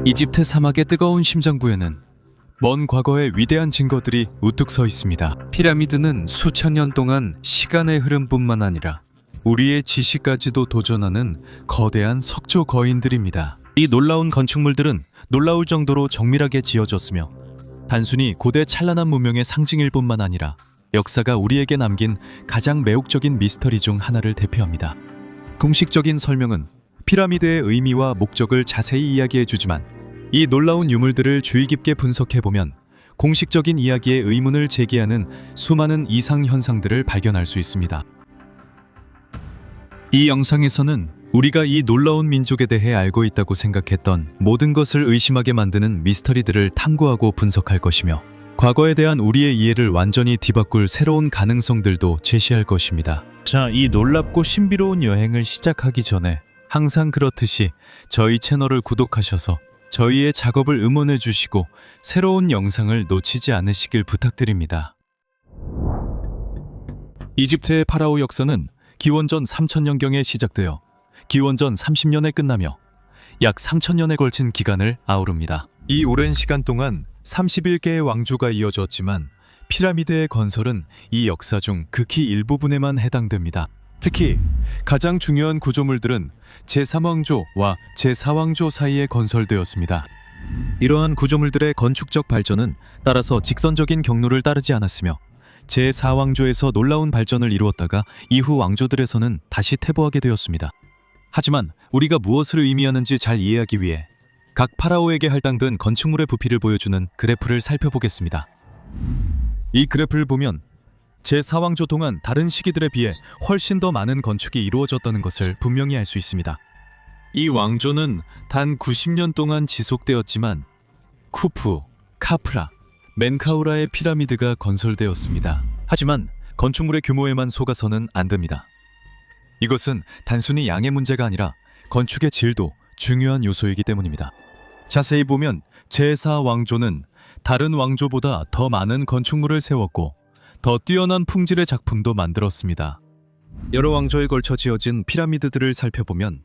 이집트 사막의 뜨거운 심장부에는 먼 과거의 위대한 증거들이 우뚝 서 있습니다. 피라미드는 수천 년 동안 시간의 흐름뿐만 아니라 우리의 지식까지도 도전하는 거대한 석조 거인들입니다. 이 놀라운 건축물들은 놀라울 정도로 정밀하게 지어졌으며 단순히 고대 찬란한 문명의 상징일 뿐만 아니라 역사가 우리에게 남긴 가장 매혹적인 미스터리 중 하나를 대표합니다. 공식적인 설명은 피라미드의 의미와 목적을 자세히 이야기해 주지만 이 놀라운 유물들을 주의 깊게 분석해보면 공식적인 이야기에 의문을 제기하는 수많은 이상 현상들을 발견할 수 있습니다. 이 영상에서는 우리가 이 놀라운 민족에 대해 알고 있다고 생각했던 모든 것을 의심하게 만드는 미스터리들을 탐구하고 분석할 것이며 과거에 대한 우리의 이해를 완전히 뒤바꿀 새로운 가능성들도 제시할 것입니다. 자, 이 놀랍고 신비로운 여행을 시작하기 전에 항상 그렇듯이 저희 채널을 구독하셔서 저희의 작업을 응원해 주시고 새로운 영상을 놓치지 않으시길 부탁드립니다. 이집트의 파라오 역사는 기원전 3000년경에 시작되어 기원전 30년에 끝나며 약 3000년에 걸친 기간을 아우릅니다. 이 오랜 시간 동안 31개의 왕조가 이어졌지만 피라미드의 건설은 이 역사 중 극히 일부분에만 해당됩니다. 특히 가장 중요한 구조물들은 제3왕조와 제4왕조 사이에 건설되었습니다. 이러한 구조물들의 건축적 발전은 따라서 직선적인 경로를 따르지 않았으며 제4왕조에서 놀라운 발전을 이루었다가 이후 왕조들에서는 다시 퇴보하게 되었습니다. 하지만 우리가 무엇을 의미하는지 잘 이해하기 위해 각 파라오에게 할당된 건축물의 부피를 보여주는 그래프를 살펴보겠습니다. 이 그래프를 보면 제4왕조 동안 다른 시기들에 비해 훨씬 더 많은 건축이 이루어졌다는 것을 분명히 알 수 있습니다. 이 왕조는 단 90년 동안 지속되었지만 쿠프, 카프라, 멘카우라의 피라미드가 건설되었습니다. 하지만 건축물의 규모에만 속아서는 안 됩니다. 이것은 단순히 양의 문제가 아니라 건축의 질도 중요한 요소이기 때문입니다. 자세히 보면 제4왕조는 다른 왕조보다 더 많은 건축물을 세웠고 더 뛰어난 품질의 작품도 만들었습니다. 여러 왕조에 걸쳐 지어진 피라미드들을 살펴보면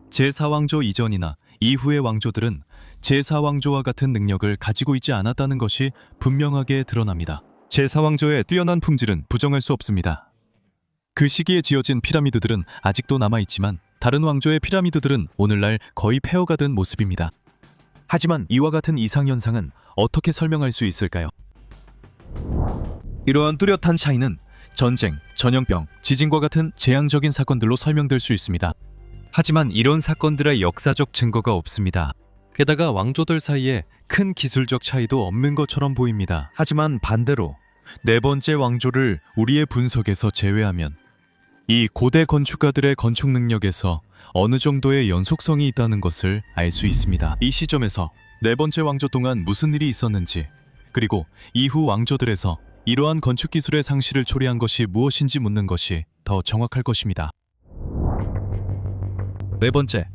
제4왕조 이전이나 이후의 왕조들은 제4왕조와 같은 능력을 가지고 있지 않았다는 것이 분명하게 드러납니다. 제4왕조의 뛰어난 품질은 부정할 수 없습니다. 그 시기에 지어진 피라미드들은 아직도 남아있지만 다른 왕조의 피라미드들은 오늘날 거의 폐허가 된 모습입니다. 하지만 이와 같은 이상현상은 어떻게 설명할 수 있을까요? 이러한 뚜렷한 차이는 전쟁, 전염병, 지진과 같은 재앙적인 사건들로 설명될 수 있습니다. 하지만 이런 사건들의 역사적 증거가 없습니다. 게다가 왕조들 사이에 큰 기술적 차이도 없는 것처럼 보입니다. 하지만 반대로 네 번째 왕조를 우리의 분석에서 제외하면 이 고대 건축가들의 건축 능력에서 어느 정도의 연속성이 있다는 것을 알 수 있습니다. 이 시점에서 네 번째 왕조 동안 무슨 일이 있었는지, 그리고 이후 왕조들에서 이러한 건축 기술의 상실을 초래한 것이 무엇인지 묻는 것이 더 정확할 것입니다. 네 번째,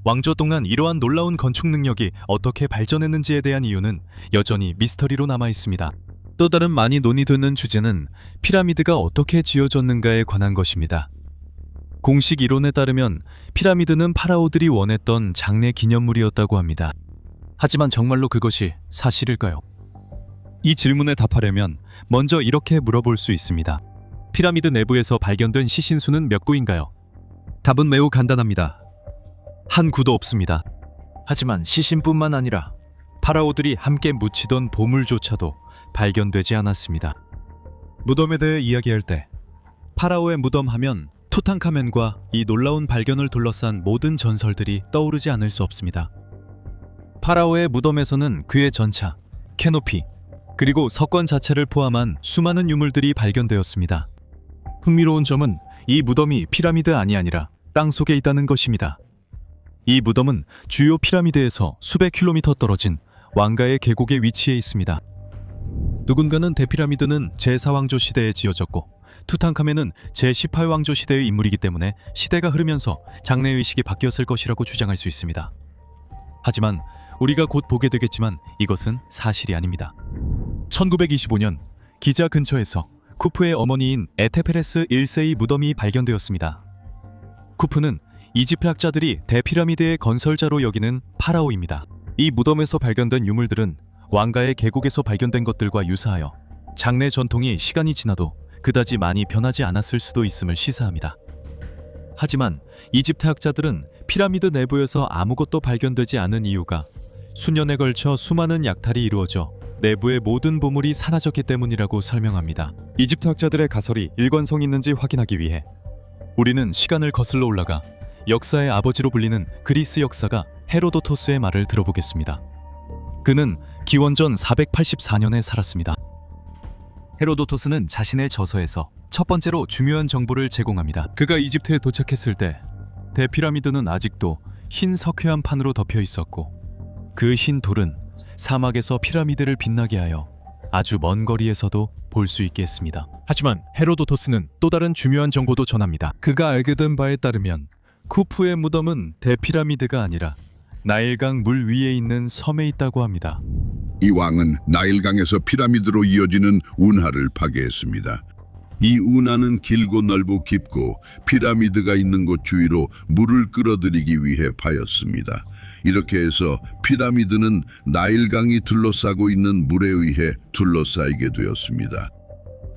왕조 동안 이러한 놀라운 건축 능력이 어떻게 발전했는지에 대한 이유는 여전히 미스터리로 남아 있습니다. 또 다른 많이 논의되는 주제는 피라미드가 어떻게 지어졌는가에 관한 것입니다. 공식 이론에 따르면 피라미드는 파라오들이 원했던 장례 기념물이었다고 합니다. 하지만 정말로 그것이 사실일까요? 이 질문에 답하려면 먼저 이렇게 물어볼 수 있습니다. 피라미드 내부에서 발견된 시신수는 몇 구인가요? 답은 매우 간단합니다. 한 구도 없습니다. 하지만 시신뿐만 아니라 파라오들이 함께 묻히던 보물조차도 발견되지 않았습니다. 무덤에 대해 이야기할 때 파라오의 무덤 하면 투탕카멘과 이 놀라운 발견을 둘러싼 모든 전설들이 떠오르지 않을 수 없습니다. 파라오의 무덤에서는 그의 전차, 캐노피, 그리고 석권 자체를 포함한 수많은 유물들이 발견되었습니다. 흥미로운 점은 이 무덤이 피라미드 안이 아니라 땅속에 있다는 것입니다. 이 무덤은 주요 피라미드에서 수백 킬로미터 떨어진 왕가의 계곡에 위치해 있습니다. 누군가는 대피라미드는 제4왕조 시대에 지어졌고 투탕카멘은 제18왕조 시대의 인물이기 때문에 시대가 흐르면서 장례의식이 바뀌었을 것이라고 주장할 수 있습니다. 하지만 우리가 곧 보게 되겠지만 이것은 사실이 아닙니다. 1925년 기자 근처에서 쿠프의 어머니인 에테페레스 1세의 무덤이 발견되었습니다. 쿠프는 이집트 학자들이 대피라미드의 건설자로 여기는 파라오입니다. 이 무덤에서 발견된 유물들은 왕가의 계곡에서 발견된 것들과 유사하여 장례 전통이 시간이 지나도 그다지 많이 변하지 않았을 수도 있음을 시사합니다. 하지만 이집트 학자들은 피라미드 내부에서 아무것도 발견되지 않은 이유가 수년에 걸쳐 수많은 약탈이 이루어져 내부의 모든 보물이 사라졌기 때문이라고 설명합니다. 이집트 학자들의 가설이 일관성 있는지 확인하기 위해 우리는 시간을 거슬러 올라가 역사의 아버지로 불리는 그리스 역사가 헤로도토스의 말을 들어보겠습니다. 그는 기원전 484년에 살았습니다. 헤로도토스는 자신의 저서에서 첫 번째로 중요한 정보를 제공합니다. 그가 이집트에 도착했을 때 대피라미드는 아직도 흰 석회암 판으로 덮여 있었고 그 흰 돌은 사막에서 피라미드를 빛나게 하여 아주 먼 거리에서도 볼 수 있게 했습니다. 하지만 헤로도토스는 또 다른 중요한 정보도 전합니다. 그가 알게 된 바에 따르면 쿠프의 무덤은 대피라미드가 아니라 나일강 물 위에 있는 섬에 있다고 합니다. 이 왕은 나일강에서 피라미드로 이어지는 운하를 파괴했습니다. 이 운하는 길고 넓고 깊고 피라미드가 있는 곳 주위로 물을 끌어들이기 위해 파였습니다. 이렇게 해서 피라미드는 나일강이 둘러싸고 있는 물에 의해 둘러싸이게 되었습니다.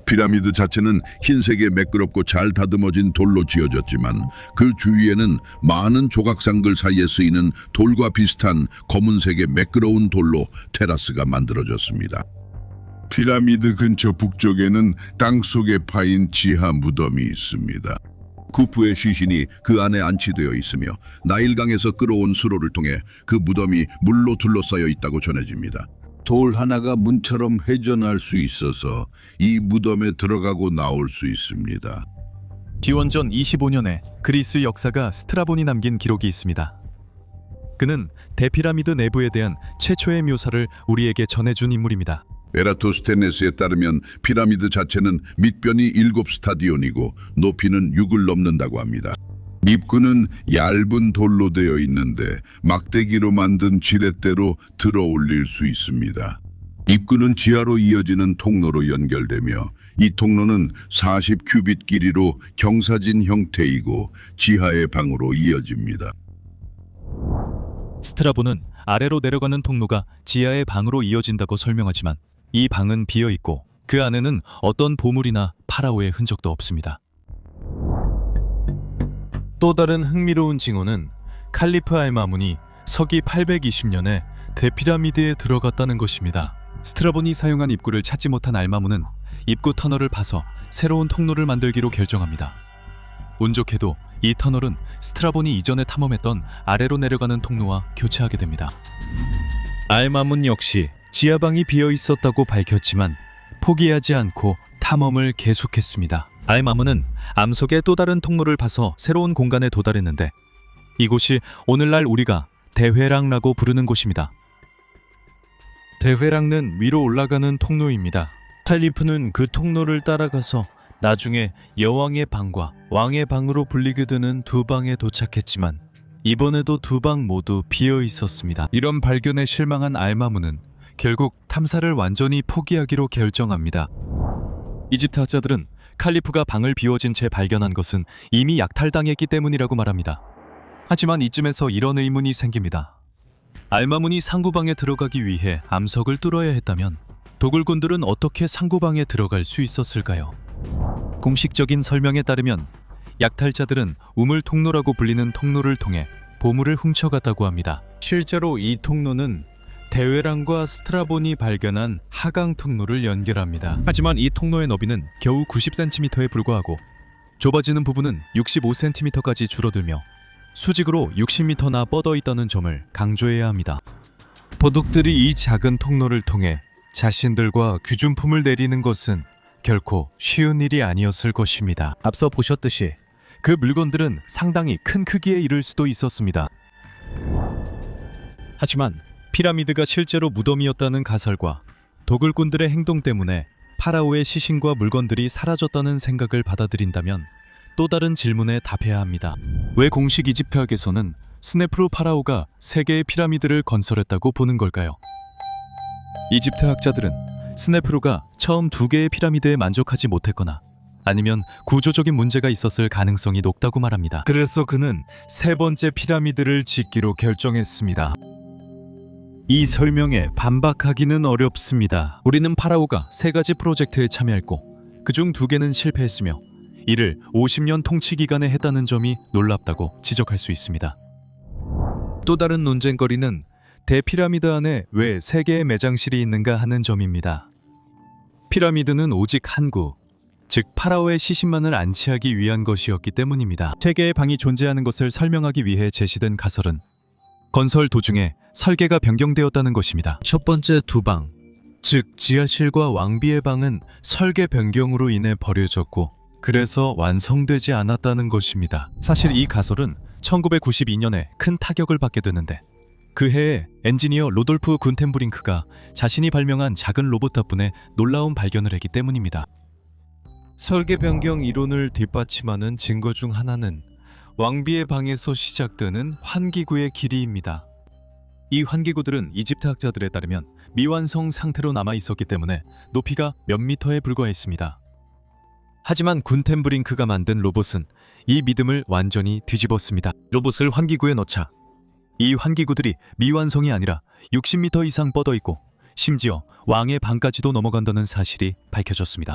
피라미드 자체는 흰색의 매끄럽고 잘 다듬어진 돌로 지어졌지만 그 주위에는 많은 조각상들 사이에 쓰이는 돌과 비슷한 검은색의 매끄러운 돌로 테라스가 만들어졌습니다. 피라미드 근처 북쪽에는 땅속에 파인 지하 무덤이 있습니다. 쿠프의 시신이 그 안에 안치되어 있으며 나일강에서 끌어온 수로를 통해 그 무덤이 물로 둘러싸여 있다고 전해집니다. 돌 하나가 문처럼 회전할 수 있어서 이 무덤에 들어가고 나올 수 있습니다. 기원전 25년에 그리스 역사가 스트라본이 남긴 기록이 있습니다. 그는 대피라미드 내부에 대한 최초의 묘사를 우리에게 전해준 인물입니다. 에라토스테네스에 따르면 피라미드 자체는 밑변이 7스타디온이고 높이는 6을 넘는다고 합니다. 입구는 얇은 돌로 되어 있는데 막대기로 만든 지렛대로 들어 올릴 수 있습니다. 입구는 지하로 이어지는 통로로 연결되며 이 통로는 40큐빗 길이로 경사진 형태이고 지하의 방으로 이어집니다. 스트라본은 아래로 내려가는 통로가 지하의 방으로 이어진다고 설명하지만 이 방은 비어있고 그 안에는 어떤 보물이나 파라오의 흔적도 없습니다. 또 다른 흥미로운 징후는 칼리프 알마문이 서기 820년에 대피라미드에 들어갔다는 것입니다. 스트라본이 사용한 입구를 찾지 못한 알마문은 입구 터널을 파서 새로운 통로를 만들기로 결정합니다. 운 좋게도 이 터널은 스트라본이 이전에 탐험했던 아래로 내려가는 통로와 교차하게 됩니다. 알마문 역시 지하방이 비어 있었다고 밝혔지만 포기하지 않고 탐험을 계속했습니다. 알마문은 암석의 또 다른 통로를 파서 새로운 공간에 도달했는데 이곳이 오늘날 우리가 대회랑라고 부르는 곳입니다. 대회랑은 위로 올라가는 통로입니다. 칼리프는 그 통로를 따라가서 나중에 여왕의 방과 왕의 방으로 불리게 되는 두 방에 도착했지만 이번에도 두 방 모두 비어 있었습니다. 이런 발견에 실망한 알마문은 결국 탐사를 완전히 포기하기로 결정합니다. 이집트 학자들은 칼리프가 방을 비워진 채 발견한 것은 이미 약탈당했기 때문이라고 말합니다. 하지만 이쯤에서 이런 의문이 생깁니다. 알마문이 상구방에 들어가기 위해 암석을 뚫어야 했다면 도굴꾼들은 어떻게 상구방에 들어갈 수 있었을까요? 공식적인 설명에 따르면 약탈자들은 우물 통로라고 불리는 통로를 통해 보물을 훔쳐갔다고 합니다. 실제로 이 통로는 대회랑과 스트라본이 발견한 하강 통로를 연결합니다. 하지만 이 통로의 너비는 겨우 90cm에 불과하고 좁아지는 부분은 65cm까지 줄어들며 수직으로 60m나 뻗어 있다는 점을 강조해야 합니다. 도둑들이 이 작은 통로를 통해 자신들과 귀중품을 내리는 것은 결코 쉬운 일이 아니었을 것입니다. 앞서 보셨듯이 그 물건들은 상당히 큰 크기에 이를 수도 있었습니다. 하지만 피라미드가 실제로 무덤이었다는 가설과 도굴꾼들의 행동 때문에 파라오의 시신과 물건들이 사라졌다는 생각을 받아들인다면 또 다른 질문에 답해야 합니다. 왜 공식 이집트학에서는 스네프루 파라오가 3개의 피라미드를 건설했다고 보는 걸까요? 이집트 학자들은 스네프루가 처음 2개의 피라미드에 만족하지 못했거나 아니면 구조적인 문제가 있었을 가능성이 높다고 말합니다. 그래서 그는 3번째 피라미드를 짓기로 결정했습니다. 이 설명에 반박하기는 어렵습니다. 우리는 파라오가 3가지 프로젝트에 참여했고 그중 2개는 실패했으며 이를 50년 통치 기간에 했다는 점이 놀랍다고 지적할 수 있습니다. 또 다른 논쟁거리는 대피라미드 안에 왜 3개의 매장실이 있는가 하는 점입니다. 피라미드는 오직 한 구, 즉 파라오의 시신만을 안치하기 위한 것이었기 때문입니다. 3개의 방이 존재하는 것을 설명하기 위해 제시된 가설은 건설 도중에 설계가 변경되었다는 것입니다. 첫 번째 2방, 즉 지하실과 왕비의 방은 설계 변경으로 인해 버려졌고 그래서 완성되지 않았다는 것입니다. 사실 이 가설은 1992년에 큰 타격을 받게 되는데 그 해에 엔지니어 로돌프 군텐브링크가 자신이 발명한 작은 로봇 덕분에 놀라운 발견을 했기 때문입니다. 설계 변경 이론을 뒷받침하는 증거 중 하나는 왕비의 방에서 시작되는 환기구의 길이입니다. 이 환기구들은 이집트 학자들에 따르면 미완성 상태로 남아 있었기 때문에 높이가 몇 미터에 불과했습니다. 하지만 군텐브링크가 만든 로봇은 이 믿음을 완전히 뒤집었습니다. 로봇을 환기구에 넣자 이 환기구들이 미완성이 아니라 60m 이상 뻗어 있고 심지어 왕의 방까지도 넘어간다는 사실이 밝혀졌습니다.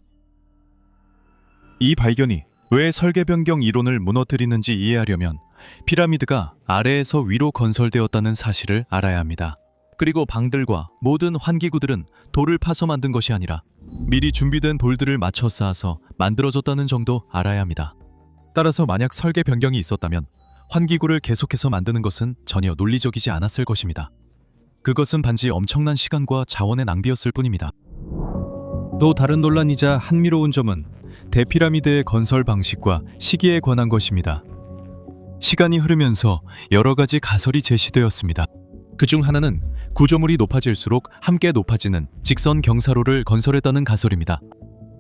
이 발견이 왜 설계 변경 이론을 무너뜨리는지 이해하려면 피라미드가 아래에서 위로 건설되었다는 사실을 알아야 합니다. 그리고 방들과 모든 환기구들은 돌을 파서 만든 것이 아니라 미리 준비된 돌들을 맞춰 쌓아서 만들어졌다는 점도 알아야 합니다. 따라서 만약 설계 변경이 있었다면 환기구를 계속해서 만드는 것은 전혀 논리적이지 않았을 것입니다. 그것은 단지 엄청난 시간과 자원의 낭비였을 뿐입니다. 또 다른 논란이자 흥미로운 점은 대피라미드의 건설 방식과 시기에 관한 것입니다. 시간이 흐르면서 여러 가지 가설이 제시되었습니다. 그중 하나는 구조물이 높아질수록 함께 높아지는 직선 경사로를 건설했다는 가설입니다.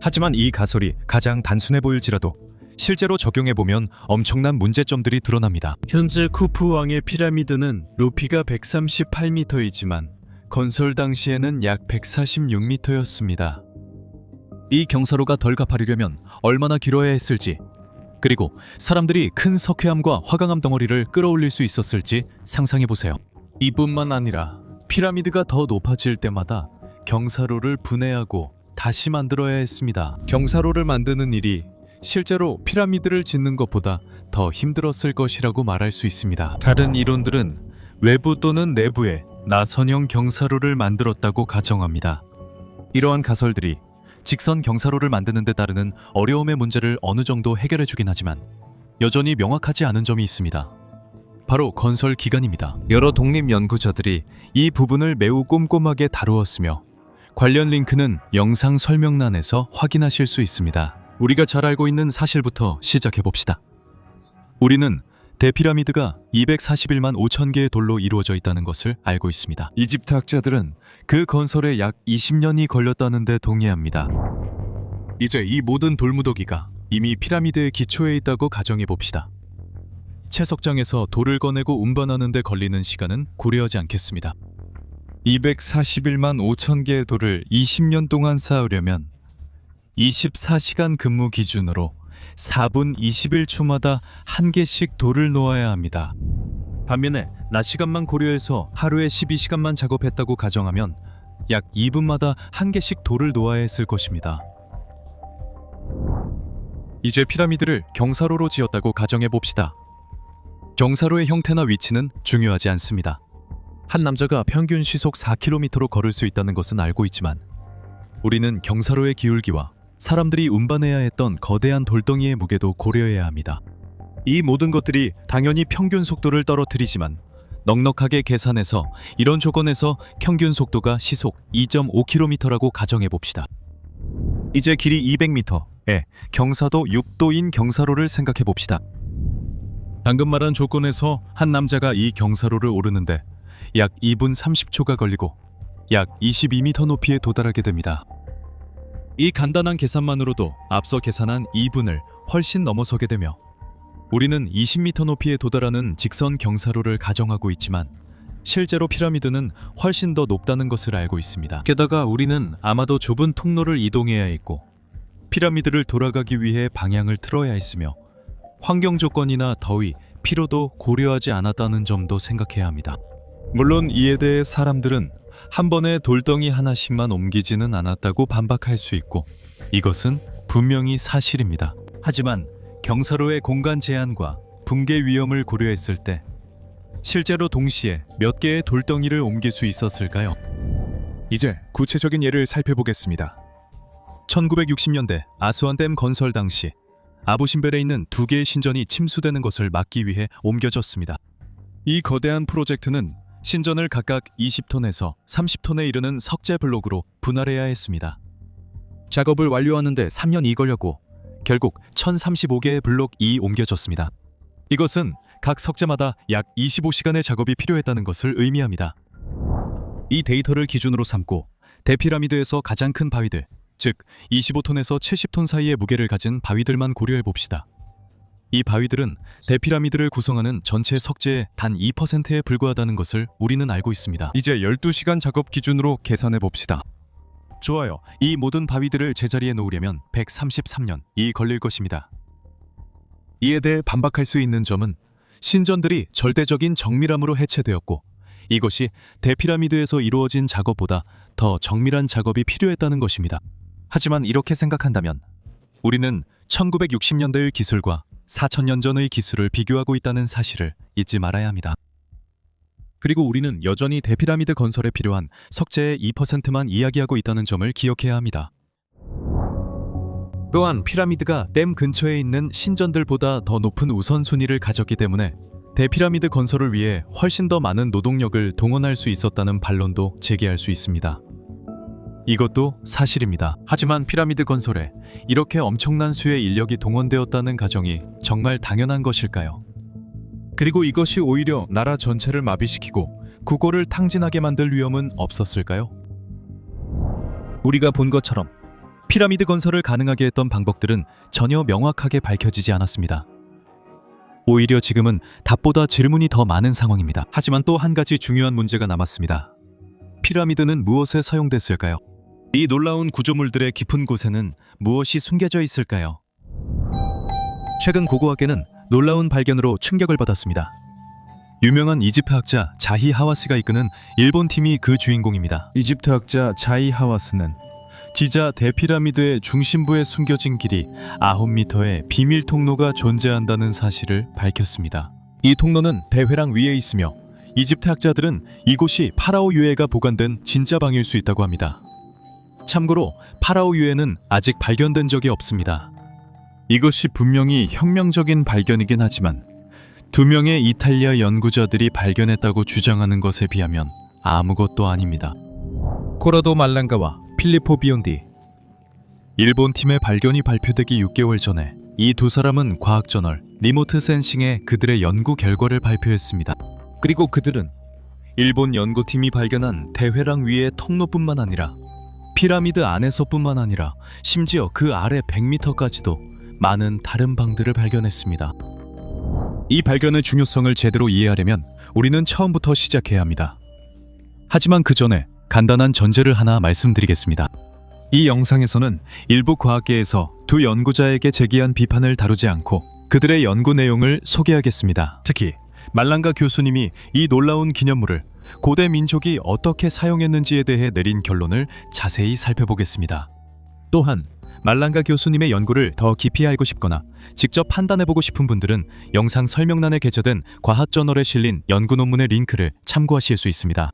하지만 이 가설이 가장 단순해 보일지라도 실제로 적용해보면 엄청난 문제점들이 드러납니다. 현재 쿠프 왕의 피라미드는 높이가 138m이지만 건설 당시에는 약 146m였습니다. 이 경사로가 덜 가파르려면 얼마나 길어야 했을지, 그리고 사람들이 큰 석회암과 화강암 덩어리를 끌어올릴 수 있었을지 상상해보세요. 이뿐만 아니라 피라미드가 더 높아질 때마다 경사로를 분해하고 다시 만들어야 했습니다. 경사로를 만드는 일이 실제로 피라미드를 짓는 것보다 더 힘들었을 것이라고 말할 수 있습니다. 다른 이론들은 외부 또는 내부에 나선형 경사로를 만들었다고 가정합니다. 이러한 가설들이 직선 경사로를 만드는 데 따르는 어려움의 문제를 어느 정도 해결해 주긴 하지만 여전히 명확하지 않은 점이 있습니다. 바로 건설 기간입니다. 여러 독립 연구자들이 이 부분을 매우 꼼꼼하게 다루었으며 관련 링크는 영상 설명란에서 확인하실 수 있습니다. 우리가 잘 알고 있는 사실부터 시작해 봅시다. 우리는 대피라미드가 241만 5천 개의 돌로 이루어져 있다는 것을 알고 있습니다. 이집트 학자들은 그 건설에 약 20년이 걸렸다는 데 동의합니다. 이제 이 모든 돌무더기가 이미 피라미드의 기초에 있다고 가정해 봅시다. 채석장에서 돌을 꺼내고 운반하는 데 걸리는 시간은 고려하지 않겠습니다. 241만 5천 개의 돌을 20년 동안 쌓으려면 24시간 근무 기준으로 4분 21초마다 한 개씩 돌을 놓아야 합니다. 반면에 낮 시간만 고려해서 하루에 12시간만 작업했다고 가정하면 약 2분마다 한 개씩 돌을 놓아야 했을 것입니다. 이제 피라미드를 경사로로 지었다고 가정해 봅시다. 경사로의 형태나 위치는 중요하지 않습니다. 한 남자가 평균 시속 4km로 걸을 수 있다는 것은 알고 있지만 우리는 경사로의 기울기와 사람들이 운반해야 했던 거대한 돌덩이의 무게도 고려해야 합니다. 이 모든 것들이 당연히 평균 속도를 떨어뜨리지만 넉넉하게 계산해서 이런 조건에서 평균 속도가 시속 2.5km라고 가정해 봅시다. 이제 길이 200m에 경사도 6도인 경사로를 생각해 봅시다. 방금 말한 조건에서 한 남자가 이 경사로를 오르는데 약 2분 30초가 걸리고 약 22m 높이에 도달하게 됩니다. 이 간단한 계산만으로도 앞서 계산한 2분을 훨씬 넘어서게 되며 우리는 20m 높이에 도달하는 직선 경사로를 가정하고 있지만 실제로 피라미드는 훨씬 더 높다는 것을 알고 있습니다. 게다가 우리는 아마도 좁은 통로를 이동해야 했고 피라미드를 돌아가기 위해 방향을 틀어야 했으며 환경 조건이나 더위, 피로도 고려하지 않았다는 점도 생각해야 합니다. 물론 이에 대해 사람들은 한 번에 돌덩이 하나씩만 옮기지는 않았다고 반박할 수 있고 이것은 분명히 사실입니다. 하지만 경사로의 공간 제한과 붕괴 위험을 고려했을 때 실제로 동시에 몇 개의 돌덩이를 옮길 수 있었을까요? 이제 구체적인 예를 살펴보겠습니다. 1960년대 아스완댐 건설 당시 아부신벨에 있는 2개의 신전이 침수되는 것을 막기 위해 옮겨졌습니다. 이 거대한 프로젝트는 신전을 각각 20톤에서 30톤에 이르는 석재 블록으로 분할해야 했습니다. 작업을 완료하는 데 3년이 걸렸고 결국 1035개의 블록이 옮겨졌습니다. 이것은 각 석재마다 약 25시간의 작업이 필요했다는 것을 의미합니다. 이 데이터를 기준으로 삼고 대피라미드에서 가장 큰 바위들, 즉 25톤에서 70톤 사이의 무게를 가진 바위들만 고려해 봅시다. 이 바위들은 대피라미드를 구성하는 전체 석재의 단 2%에 불과하다는 것을 우리는 알고 있습니다. 이제 12시간 작업 기준으로 계산해 봅시다. 좋아요. 이 모든 바위들을 제자리에 놓으려면 133년이 걸릴 것입니다. 이에 대해 반박할 수 있는 점은 신전들이 절대적인 정밀함으로 해체되었고 이것이 대피라미드에서 이루어진 작업보다 더 정밀한 작업이 필요했다는 것입니다. 하지만 이렇게 생각한다면 우리는 1960년대의 기술과 4000년 전의 기술을 비교하고 있다는 사실을 잊지 말아야 합니다. 그리고 우리는 여전히 대피라미드 건설에 필요한 석재의 2%만 이야기하고 있다는 점을 기억해야 합니다. 또한 피라미드가 댐 근처에 있는 신전들보다 더 높은 우선순위를 가졌기 때문에 대피라미드 건설을 위해 훨씬 더 많은 노동력을 동원할 수 있었다는 반론도 제기할 수 있습니다. 이것도 사실입니다. 하지만 피라미드 건설에 이렇게 엄청난 수의 인력이 동원되었다는 가정이 정말 당연한 것일까요? 그리고 이것이 오히려 나라 전체를 마비시키고 국고를 탕진하게 만들 위험은 없었을까요? 우리가 본 것처럼 피라미드 건설을 가능하게 했던 방법들은 전혀 명확하게 밝혀지지 않았습니다. 오히려 지금은 답보다 질문이 더 많은 상황입니다. 하지만 또 한 가지 중요한 문제가 남았습니다. 피라미드는 무엇에 사용됐을까요? 이 놀라운 구조물들의 깊은 곳에는 무엇이 숨겨져 있을까요? 최근 고고학계는 놀라운 발견으로 충격을 받았습니다. 유명한 이집트 학자 자히 하와스가 이끄는 일본 팀이 그 주인공입니다. 이집트 학자 자히 하와스는 기자 대피라미드의 중심부에 숨겨진 길이 9m의 비밀 통로가 존재한다는 사실을 밝혔습니다. 이 통로는 대회랑 위에 있으며 이집트 학자들은 이곳이 파라오 유해가 보관된 진짜 방일 수 있다고 합니다. 참고로 파라오 유해는 아직 발견된 적이 없습니다. 이것이 분명히 혁명적인 발견이긴 하지만 2명의 이탈리아 연구자들이 발견했다고 주장하는 것에 비하면 아무것도 아닙니다. 코라도 말랑가와 필리포 비온디. 일본 팀의 발견이 발표되기 6개월 전에 이 두 사람은 과학저널 리모트 센싱에 그들의 연구 결과를 발표했습니다. 그리고 그들은 일본 연구팀이 발견한 대회랑 위의 통로뿐만 아니라 피라미드 안에서뿐만 아니라 심지어 그 아래 100m까지도 많은 다른 방들을 발견했습니다. 이 발견의 중요성을 제대로 이해하려면 우리는 처음부터 시작해야 합니다. 하지만 그 전에 간단한 전제를 하나 말씀드리겠습니다. 이 영상에서는 일부 과학계에서 두 연구자에게 제기한 비판을 다루지 않고 그들의 연구 내용을 소개하겠습니다. 특히 말랑가 교수님이 이 놀라운 기념물을 고대 민족이 어떻게 사용했는지에 대해 내린 결론을 자세히 살펴보겠습니다. 또한 말랑가 교수님의 연구를 더 깊이 알고 싶거나 직접 판단해보고 싶은 분들은 영상 설명란에 게재된 과학저널에 실린 연구 논문의 링크를 참고하실 수 있습니다.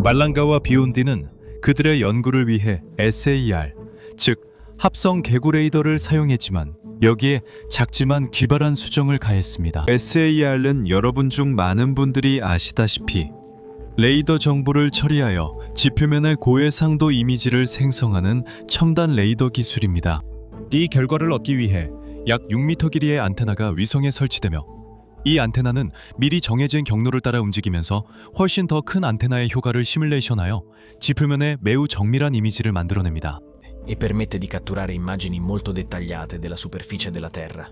말랑가와 비온디는 그들의 연구를 위해 SAR, 즉 합성 개구 레이더를 사용했지만 여기에 작지만 기발한 수정을 가했습니다. SAR은 여러분 중 많은 분들이 아시다시피 레이더 정보를 처리하여 지표면의 고해상도 이미지를 생성하는 첨단 레이더 기술입니다. 이 결과를 얻기 위해 약 6m 길이의 안테나가 위성에 설치되며 이 안테나는 미리 정해진 경로를 따라 움직이면서 훨씬 더 큰 안테나의 효과를 시뮬레이션하여 지표면에 매우 정밀한 이미지를 만들어냅니다. E permette di catturare immagini molto dettagliate della superficie della Terra.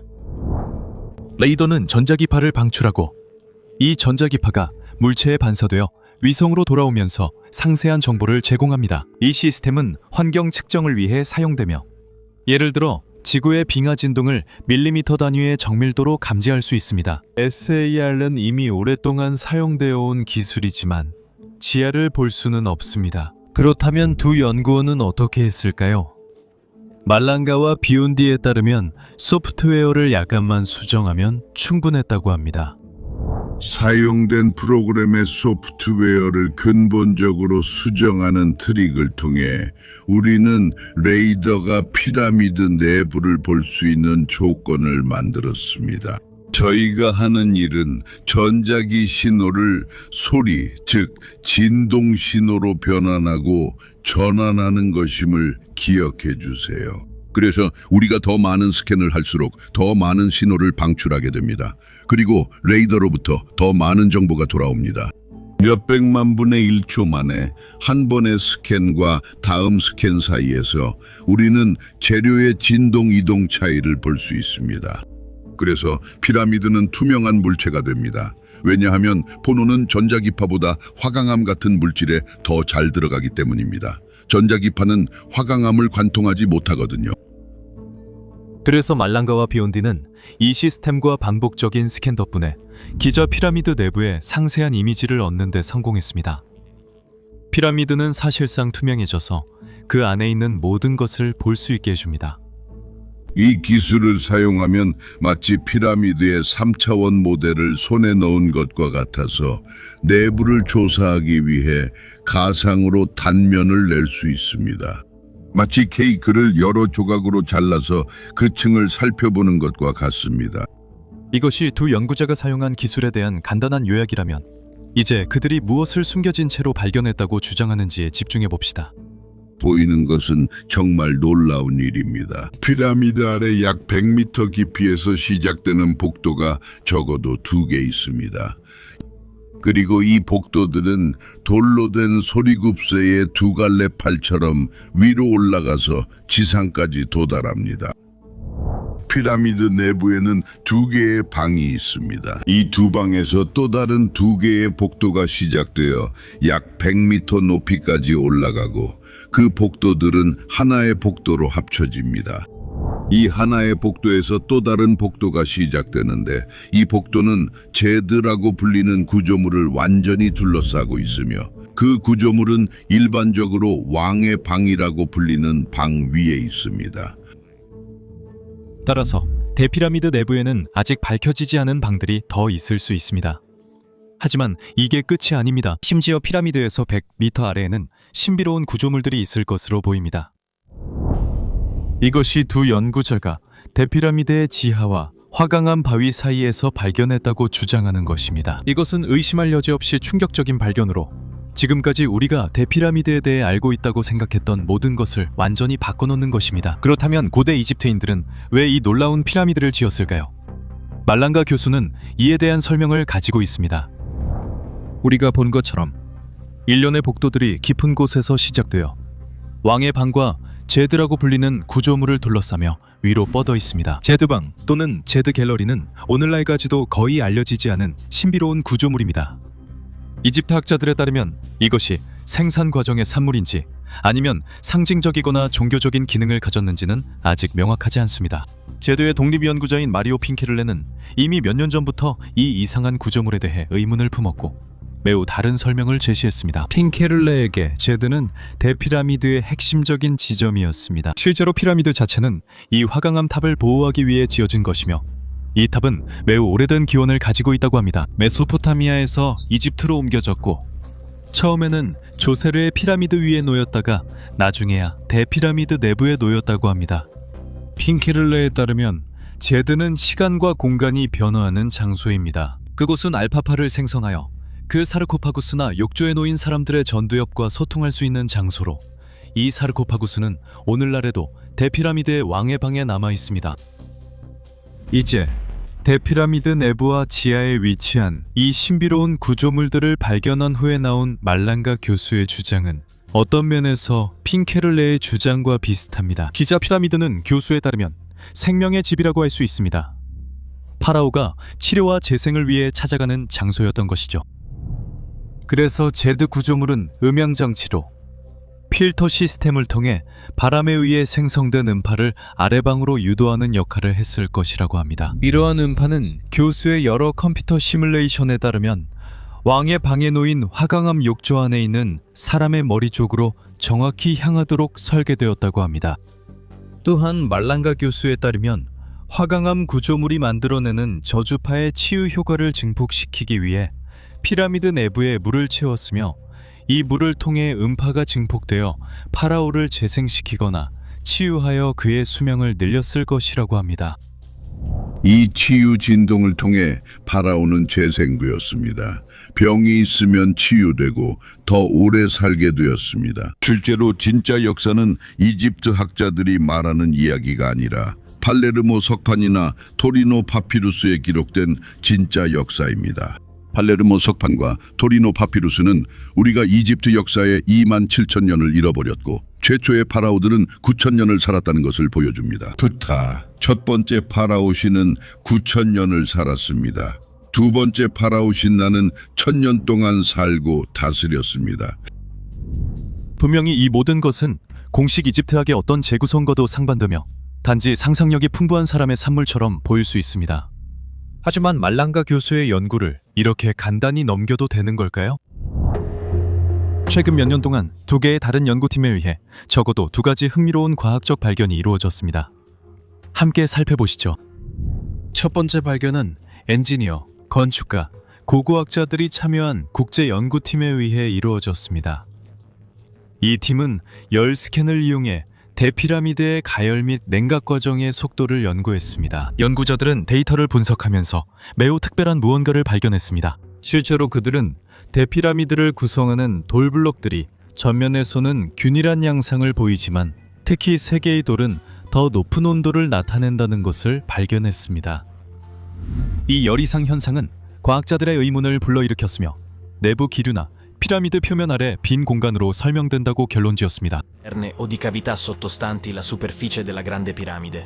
레이더는 전자기파를 방출하고 이 전자기파가 물체에 반사되어 위성으로 돌아오면서 상세한 정보를 제공합니다. 이 시스템은 환경 측정을 위해 사용되며 예를 들어 지구의 빙하 진동을 밀리미터 단위의 정밀도로 감지할 수 있습니다. SAR은 이미 오랫동안 사용되어 온 기술이지만 지하를 볼 수는 없습니다. 그렇다면 두 연구원은 어떻게 했을까요? 말랑가와 비온디에 따르면 소프트웨어를 약간만 수정하면 충분했다고 합니다. 사용된 프로그램의 소프트웨어를 근본적으로 수정하는 트릭을 통해 우리는 레이더가 피라미드 내부를 볼 수 있는 조건을 만들었습니다. 저희가 하는 일은 전자기 신호를 소리, 즉 진동 신호로 변환하고 전환하는 것임을 기억해 주세요. 그래서 우리가 더 많은 스캔을 할수록 더 많은 신호를 방출하게 됩니다. 그리고 레이더로부터 더 많은 정보가 돌아옵니다. 몇백만 분의 1초 만에 한 번의 스캔과 다음 스캔 사이에서 우리는 재료의 진동 이동 차이를 볼 수 있습니다. 그래서 피라미드는 투명한 물체가 됩니다. 왜냐하면 포노는 전자기파보다 화강암 같은 물질에 더 잘 들어가기 때문입니다. 전자기파는 화강암을 관통하지 못하거든요. 그래서 말랑가와 비온디는 이 시스템과 반복적인 스캔 덕분에 기자 피라미드 내부의 상세한 이미지를 얻는 데 성공했습니다. 피라미드는 사실상 투명해져서 그 안에 있는 모든 것을 볼 수 있게 해줍니다. 이 기술을 사용하면 마치 피라미드의 3차원 모델을 손에 넣은 것과 같아서 내부를 조사하기 위해 가상으로 단면을 낼 수 있습니다. 마치 케이크를 여러 조각으로 잘라서 그 층을 살펴보는 것과 같습니다. 이것이 두 연구자가 사용한 기술에 대한 간단한 요약이라면 이제 그들이 무엇을 숨겨진 채로 발견했다고 주장하는지에 집중해 봅시다. 보이는 것은 정말 놀라운 일입니다. 피라미드 아래 약 100m 깊이에서 시작되는 복도가 적어도 2개 있습니다. 그리고 이 복도들은 돌로 된 소리굽새의 2갈래 팔처럼 위로 올라가서 지상까지 도달합니다. 피라미드 내부에는 2개의 방이 있습니다. 이 2방에서 또 다른 2개의 복도가 시작되어 약 100m 높이까지 올라가고 그 복도들은 하나의 복도로 합쳐집니다. 이 하나의 복도에서 또 다른 복도가 시작되는데 이 복도는 제드라고 불리는 구조물을 완전히 둘러싸고 있으며 그 구조물은 일반적으로 왕의 방이라고 불리는 방 위에 있습니다. 따라서 대피라미드 내부에는 아직 밝혀지지 않은 방들이 더 있을 수 있습니다. 하지만 이게 끝이 아닙니다. 심지어 피라미드에서 100m 아래에는 신비로운 구조물들이 있을 것으로 보입니다. 이것이 두 연구자가 대피라미드의 지하와 화강암 바위 사이에서 발견했다고 주장하는 것입니다. 이것은 의심할 여지 없이 충격적인 발견으로 지금까지 우리가 대피라미드에 대해 알고 있다고 생각했던 모든 것을 완전히 바꿔놓는 것입니다. 그렇다면 고대 이집트인들은 왜 이 놀라운 피라미드를 지었을까요? 말랑가 교수는 이에 대한 설명을 가지고 있습니다. 우리가 본 것처럼 일련의 복도들이 깊은 곳에서 시작되어 왕의 방과 제드라고 불리는 구조물을 둘러싸며 위로 뻗어 있습니다. 제드방 또는 제드 갤러리는 오늘날까지도 거의 알려지지 않은 신비로운 구조물입니다. 이집트 학자들에 따르면 이것이 생산 과정의 산물인지 아니면 상징적이거나 종교적인 기능을 가졌는지는 아직 명확하지 않습니다. 제드의 독립연구자인 마리오 핑케를레는 이미 몇 년 전부터 이 이상한 구조물에 대해 의문을 품었고 매우 다른 설명을 제시했습니다. 핑케를레에게 제드는 대피라미드의 핵심적인 지점이었습니다. 실제로 피라미드 자체는 이 화강암 탑을 보호하기 위해 지어진 것이며 이 탑은 매우 오래된 기원을 가지고 있다고 합니다. 메소포타미아에서 이집트로 옮겨졌고 처음에는 조세르의 피라미드 위에 놓였다가 나중에야 대피라미드 내부에 놓였다고 합니다. 핑케를레에 따르면 제드는 시간과 공간이 변화하는 장소입니다. 그곳은 알파파를 생성하여 그 사르코파구스나 욕조에 놓인 사람들의 전두엽과 소통할 수 있는 장소로 이 사르코파구스는 오늘날에도 대피라미드의 왕의 방에 남아 있습니다. 이제 대피라미드 내부와 지하에 위치한 이 신비로운 구조물들을 발견한 후에 나온 말랑가 교수의 주장은 어떤 면에서 핑케를레의 주장과 비슷합니다. 기자 피라미드는 교수에 따르면 생명의 집이라고 할 수 있습니다. 파라오가 치료와 재생을 위해 찾아가는 장소였던 것이죠. 그래서 제드 구조물은 음향장치로 필터 시스템을 통해 바람에 의해 생성된 음파를 아래방으로 유도하는 역할을 했을 것이라고 합니다. 이러한 음파는 교수의 여러 컴퓨터 시뮬레이션에 따르면 왕의 방에 놓인 화강암 욕조 안에 있는 사람의 머리 쪽으로 정확히 향하도록 설계되었다고 합니다. 또한 말랑가 교수에 따르면 화강암 구조물이 만들어내는 저주파의 치유 효과를 증폭시키기 위해 피라미드 내부에 물을 채웠으며 이 물을 통해 음파가 증폭되어 파라오를 재생시키거나 치유하여 그의 수명을 늘렸을 것이라고 합니다. 이 치유 진동을 통해 파라오는 재생되었습니다. 병이 있으면 치유되고 더 오래 살게 되었습니다. 실제로 진짜 역사는 이집트 학자들이 말하는 이야기가 아니라 팔레르모 석판이나 토리노 파피루스에 기록된 진짜 역사입니다. 팔레르모 석판과 토리노 파피루스는 우리가 이집트 역사의 2만 7천 년을 잃어버렸고 최초의 파라오들은 9천 년을 살았다는 것을 보여줍니다. 투타, 첫 번째 파라오 신은 9천 년을 살았습니다. 두 번째 파라오 신라는 1000년 동안 살고 다스렸습니다. 분명히 이 모든 것은 공식 이집트학의 어떤 재구성과도 상반되며 단지 상상력이 풍부한 사람의 산물처럼 보일 수 있습니다. 하지만 말랑가 교수의 연구를 이렇게 간단히 넘겨도 되는 걸까요? 최근 몇 년 동안 두 개의 다른 연구팀에 의해 적어도 두 가지 흥미로운 과학적 발견이 이루어졌습니다. 함께 살펴보시죠. 첫 번째 발견은 엔지니어, 건축가, 고고학자들이 참여한 국제연구팀에 의해 이루어졌습니다. 이 팀은 열 스캔을 이용해 대피라미드의 가열 및 냉각 과정의 속도를 연구했습니다. 연구자들은 데이터를 분석하면서 매우 특별한 무언가를 발견했습니다. 실제로 그들은 대피라미드를 구성하는 돌블록들이 전면에서는 균일한 양상을 보이지만 특히 세 개의 돌은 더 높은 온도를 나타낸다는 것을 발견했습니다. 이 열이상 현상은 과학자들의 의문을 불러일으켰으며 내부 기류나 피라미드 표면 아래 빈 공간으로 설명된다고 결론지었습니다. O di cavità sottostanti la superficie della grande piramide.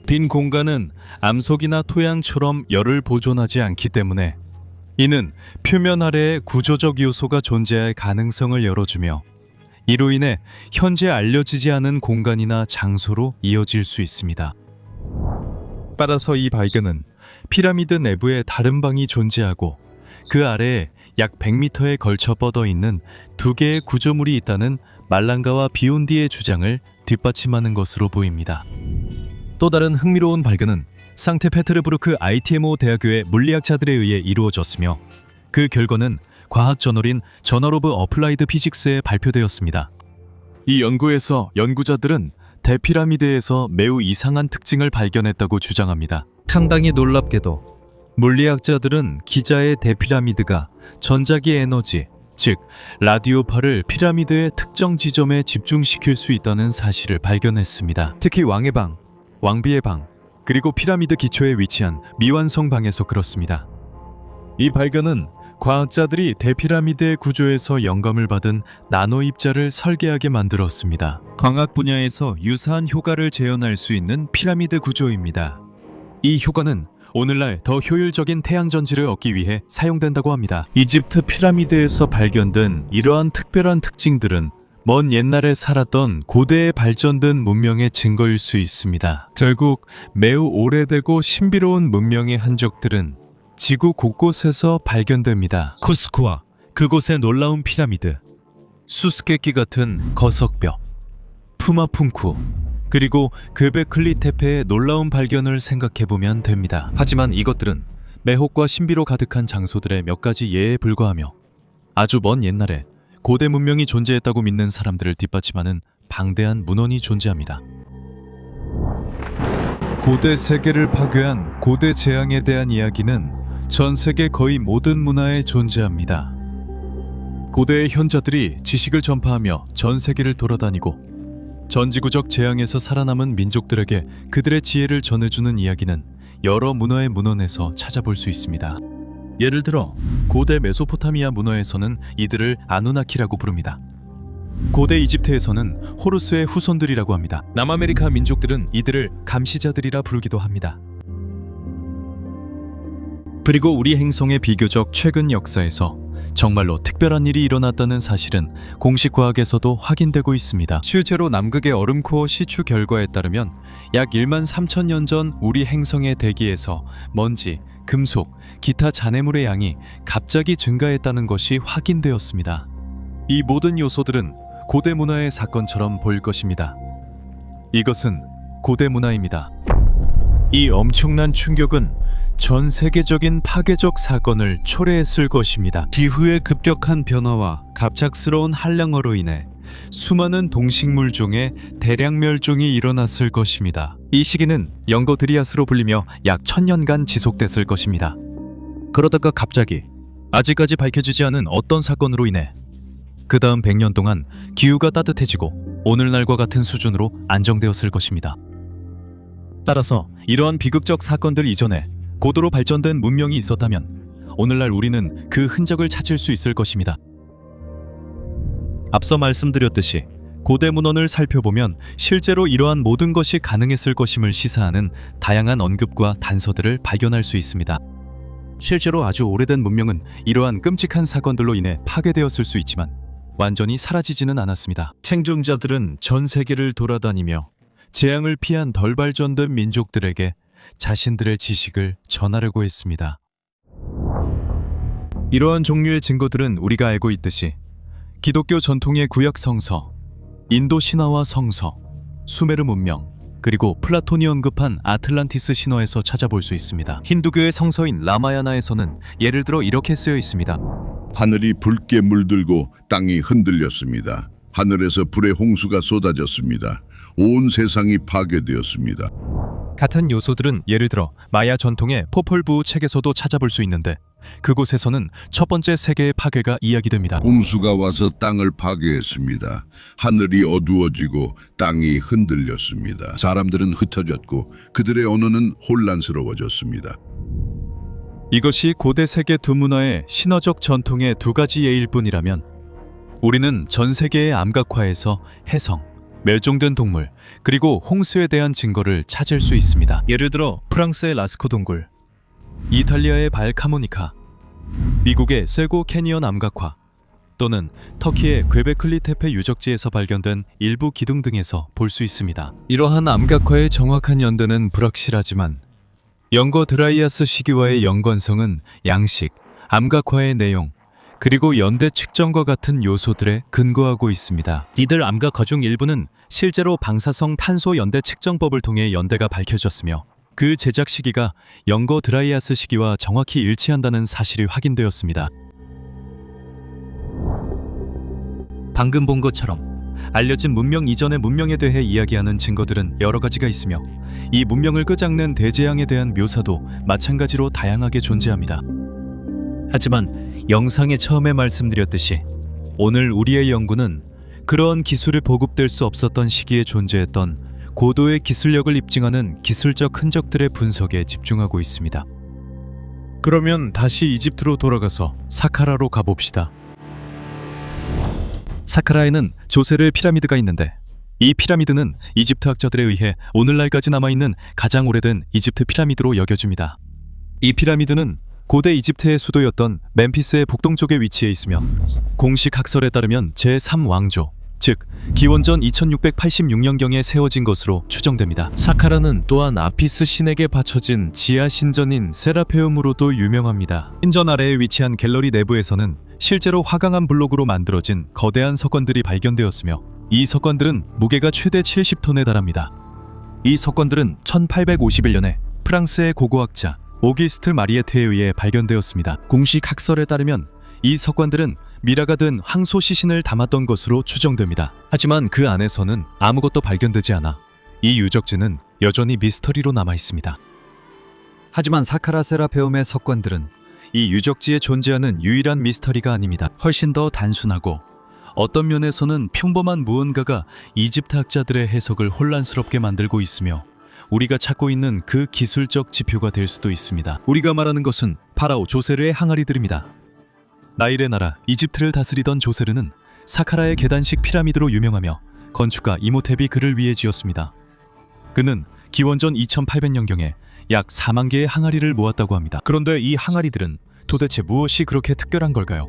빈 공간은 암석이나 토양처럼 열을 보존하지 않기 때문에 이는 표면 아래에 구조적 요소가 존재할 가능성을 열어주며 이로 인해 현재 알려지지 않은 공간이나 장소로 이어질 수 있습니다. 따라서 이 발견은 피라미드 내부에 다른 방이 존재하고 그 아래에 약 100m에 걸쳐 뻗어 있는 두 개의 구조물이 있다는 말랑가와 비온디의 주장을 뒷받침하는 것으로 보입니다. 또 다른 흥미로운 발견은 상트페테르부르크 ITMO 대학교의 물리학자들에 의해 이루어졌으며 그 결과는 과학 저널인 저널 오브 어플라이드 피직스에 발표되었습니다. 이 연구에서 연구자들은 대피라미드에서 매우 이상한 특징을 발견했다고 주장합니다. 상당히 놀랍게도 물리학자들은 기자의 대피라미드가 전자기 에너지, 즉 라디오파를 피라미드의 특정 지점에 집중시킬 수 있다는 사실을 발견했습니다. 특히 왕의 방, 왕비의 방, 그리고 피라미드 기초에 위치한 미완성 방에서 그렇습니다. 이 발견은 과학자들이 대피라미드의 구조에서 영감을 받은 나노 입자를 설계하게 만들었습니다. 광학 분야에서 유사한 효과를 재현할 수 있는 피라미드 구조입니다. 이 효과는 오늘날 더 효율적인 태양 전지를 얻기 위해 사용된다고 합니다. 이집트 피라미드에서 발견된 이러한 특별한 특징들은 먼 옛날에 살았던 고대에 발전된 문명의 증거일 수 있습니다. 결국 매우 오래되고 신비로운 문명의 흔적들은 지구 곳곳에서 발견됩니다. 쿠스코와 그곳의 놀라운 피라미드, 수수께끼 같은 거석벽, 푸마풍쿠, 그리고 göbekli tepe의 놀라운 발견을 생각해보면 됩니다. 하지만 이것들은 매혹과 신비로 가득한 장소들의 몇 가지 예에 불과하며 아주 먼 옛날에 고대 문명이 존재했다고 믿는 사람들을 뒷받침하는 방대한 문헌이 존재합니다. 고대 세계를 파괴한 고대 재앙에 대한 이야기는 전 세계 거의 모든 문화에 존재합니다. 고대의 현자들이 지식을 전파하며 전 세계를 돌아다니고 전지구적 재앙에서 살아남은 민족들에게 그들의 지혜를 전해주는 이야기는 여러 문화의 문헌에서 찾아볼 수 있습니다. 예를 들어 고대 메소포타미아 문화에서는 이들을 아누나키라고 부릅니다. 고대 이집트에서는 호루스의 후손들이라고 합니다. 남아메리카 민족들은 이들을 감시자들이라 부르기도 합니다. 그리고 우리 행성의 비교적 최근 역사에서 정말로 특별한 일이 일어났다는 사실은 공식 과학에서도 확인되고 있습니다. 실제로 남극의 얼음코어 시추 결과에 따르면 약 1만 3천 년 전 우리 행성의 대기에서 먼지, 금속, 기타 잔해물의 양이 갑자기 증가했다는 것이 확인되었습니다. 이 모든 요소들은 고대 문화의 사건처럼 보일 것입니다. 이것은 고대 문화입니다. 이 엄청난 충격은 전 세계적인 파괴적 사건을 초래했을 것입니다. 기후의 급격한 변화와 갑작스러운 한량어로 인해 수많은 동식물종의 대량 멸종이 일어났을 것입니다. 이 시기는 영거 드리아스로 불리며 약 1000년간 지속됐을 것입니다. 그러다가 갑자기 아직까지 밝혀지지 않은 어떤 사건으로 인해 그 다음 100년 동안 기후가 따뜻해지고 오늘날과 같은 수준으로 안정되었을 것입니다. 따라서 이러한 비극적 사건들 이전에 고도로 발전된 문명이 있었다면 오늘날 우리는 그 흔적을 찾을 수 있을 것입니다. 앞서 말씀드렸듯이 고대 문헌을 살펴보면 실제로 이러한 모든 것이 가능했을 것임을 시사하는 다양한 언급과 단서들을 발견할 수 있습니다. 실제로 아주 오래된 문명은 이러한 끔찍한 사건들로 인해 파괴되었을 수 있지만 완전히 사라지지는 않았습니다. 생존자들은 전 세계를 돌아다니며 재앙을 피한 덜 발전된 민족들에게 자신들의 지식을 전하려고 했습니다. 이러한 종류의 증거들은 우리가 알고 있듯이 기독교 전통의 구약 성서, 인도 신화와 성서, 수메르 문명, 그리고 플라톤이 언급한 아틀란티스 신화에서 찾아볼 수 있습니다. 힌두교의 성서인 라마야나에서는 예를 들어 이렇게 쓰여 있습니다. 하늘이 붉게 물들고 땅이 흔들렸습니다. 하늘에서 불의 홍수가 쏟아졌습니다. 온 세상이 파괴되었습니다. 같은 요소들은 예를 들어 마야 전통의 포폴부우 책에서도 찾아볼 수 있는데 그곳에서는 첫 번째 세계의 파괴가 이야기됩니다. 홍수가 와서 땅을 파괴했습니다. 하늘이 어두워지고 땅이 흔들렸습니다. 사람들은 흩어졌고 그들의 언어는 혼란스러워졌습니다. 이것이 고대 세계 두 문화의 신화적 전통의 두 가지 예일 뿐이라면 우리는 전 세계의 암각화에서 해성, 멸종된 동물, 그리고 홍수에 대한 증거를 찾을 수 있습니다. 예를 들어 프랑스의 라스코 동굴, 이탈리아의 발카모니카, 미국의 쇠고 캐니언 암각화, 또는 터키의 괴베클리 테페 유적지에서 발견된 일부 기둥 등에서 볼 수 있습니다. 이러한 암각화의 정확한 연대는 불확실하지만 영거 드라이아스 시기와의 연관성은 양식, 암각화의 내용, 그리고 연대 측정과 같은 요소들에 근거하고 있습니다. 이들 암각화 중 일부는 실제로 방사성 탄소 연대 측정법을 통해 연대가 밝혀졌으며 그 제작 시기가 영거 드라이아스 시기와 정확히 일치한다는 사실이 확인되었습니다. 방금 본 것처럼 알려진 문명 이전의 문명에 대해 이야기하는 증거들은 여러 가지가 있으며 이 문명을 끄잡는 대재앙에 대한 묘사도 마찬가지로 다양하게 존재합니다. 하지만 영상에 처음에 말씀드렸듯이 오늘 우리의 연구는 그러한 기술이 보급될 수 없었던 시기에 존재했던 고도의 기술력을 입증하는 기술적 흔적들의 분석에 집중하고 있습니다. 그러면 다시 이집트로 돌아가서 사카라로 가봅시다. 사카라에는 조세르의 피라미드가 있는데 이 피라미드는 이집트 학자들에 의해 오늘날까지 남아있는 가장 오래된 이집트 피라미드로 여겨집니다. 이 피라미드는 고대 이집트의 수도였던 멤피스의 북동쪽에 위치해 있으며 공식 학설에 따르면 제3왕조, 즉 기원전 2686년경에 세워진 것으로 추정됩니다. 사카라는 또한 아피스 신에게 바쳐진 지하 신전인 세라페움으로도 유명합니다. 신전 아래에 위치한 갤러리 내부에서는 실제로 화강암 블록으로 만들어진 거대한 석관들이 발견되었으며 이 석관들은 무게가 최대 70톤에 달합니다. 이 석관들은 1851년에 프랑스의 고고학자 오기스트 마리에트에 의해 발견되었습니다. 공식 학설에 따르면 이 석관들은 미라가 든 황소 시신을 담았던 것으로 추정됩니다. 하지만 그 안에서는 아무것도 발견되지 않아 이 유적지는 여전히 미스터리로 남아 있습니다. 하지만 사카라 세라페움의 석관들은 이 유적지에 존재하는 유일한 미스터리가 아닙니다. 훨씬 더 단순하고 어떤 면에서는 평범한 무언가가 이집트 학자들의 해석을 혼란스럽게 만들고 있으며 우리가 찾고 있는 그 기술적 지표가 될 수도 있습니다. 우리가 말하는 것은 파라오 조세르의 항아리들입니다. 나일의 나라 이집트를 다스리던 조세르는 사카라의 계단식 피라미드로 유명하며 건축가 이모텝이 그를 위해 지었습니다. 그는 기원전 2800년경에 약 4만 개의 항아리를 모았다고 합니다. 그런데 이 항아리들은 도대체 무엇이 그렇게 특별한 걸까요?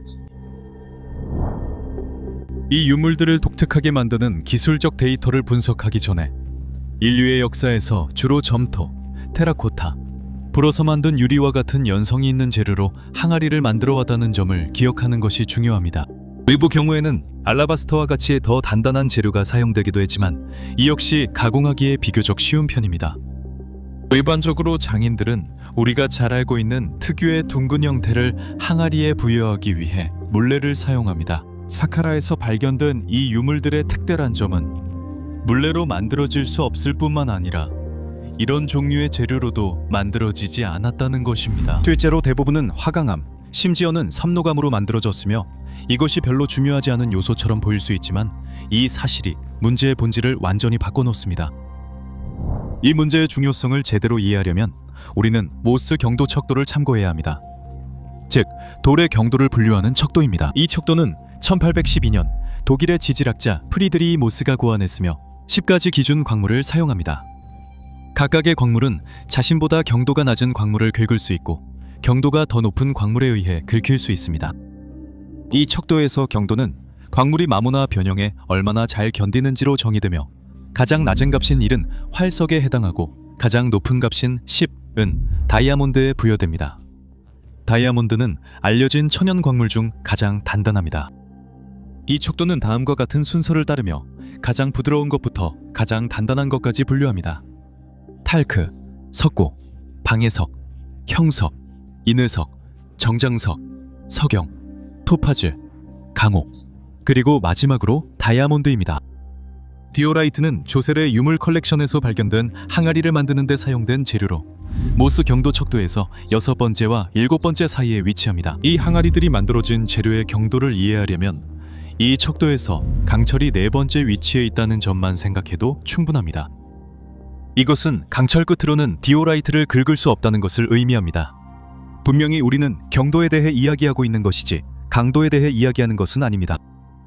이 유물들을 독특하게 만드는 기술적 데이터를 분석하기 전에 인류의 역사에서 주로 점토, 테라코타, 불어서 만든 유리와 같은 연성이 있는 재료로 항아리를 만들어 왔다는 점을 기억하는 것이 중요합니다. 일부 경우에는 알라바스터와 같이 더 단단한 재료가 사용되기도 했지만 이 역시 가공하기에 비교적 쉬운 편입니다. 일반적으로 장인들은 우리가 잘 알고 있는 특유의 둥근 형태를 항아리에 부여하기 위해 물레를 사용합니다. 사카라에서 발견된 이 유물들의 특별한 점은 물레로 만들어질 수 없을 뿐만 아니라 이런 종류의 재료로도 만들어지지 않았다는 것입니다. 실제로 대부분은 화강암, 심지어는 삼노감으로 만들어졌으며 이것이 별로 중요하지 않은 요소처럼 보일 수 있지만 이 사실이 문제의 본질을 완전히 바꿔놓습니다. 이 문제의 중요성을 제대로 이해하려면 우리는 모스 경도 척도를 참고해야 합니다. 즉, 돌의 경도를 분류하는 척도입니다. 이 척도는 1812년 독일의 지질학자 프리드리히 모스가 고안했으며 10가지 기준 광물을 사용합니다. 각각의 광물은 자신보다 경도가 낮은 광물을 긁을 수 있고 경도가 더 높은 광물에 의해 긁힐 수 있습니다. 이 척도에서 경도는 광물이 마모나 변형에 얼마나 잘 견디는지로 정의되며 가장 낮은 값인 1은 활석에 해당하고 가장 높은 값인 10은 다이아몬드에 부여됩니다. 다이아몬드는 알려진 천연 광물 중 가장 단단합니다. 이 척도는 다음과 같은 순서를 따르며 가장 부드러운 것부터 가장 단단한 것까지 분류합니다. 탈크, 석고, 방해석, 형석, 인을석, 정장석, 석영, 토파즈, 강옥, 그리고 마지막으로 다이아몬드입니다. 디오라이트는 조셀의 유물 컬렉션에서 발견된 항아리를 만드는 데 사용된 재료로 모스 경도 척도에서 6번째와 7번째 사이에 위치합니다. 이 항아리들이 만들어진 재료의 경도를 이해하려면 이 척도에서 강철이 4번째 위치에 있다는 점만 생각해도 충분합니다. 이것은 강철 끝으로는 디오라이트를 긁을 수 없다는 것을 의미합니다. 분명히 우리는 경도에 대해 이야기하고 있는 것이지 강도에 대해 이야기하는 것은 아닙니다.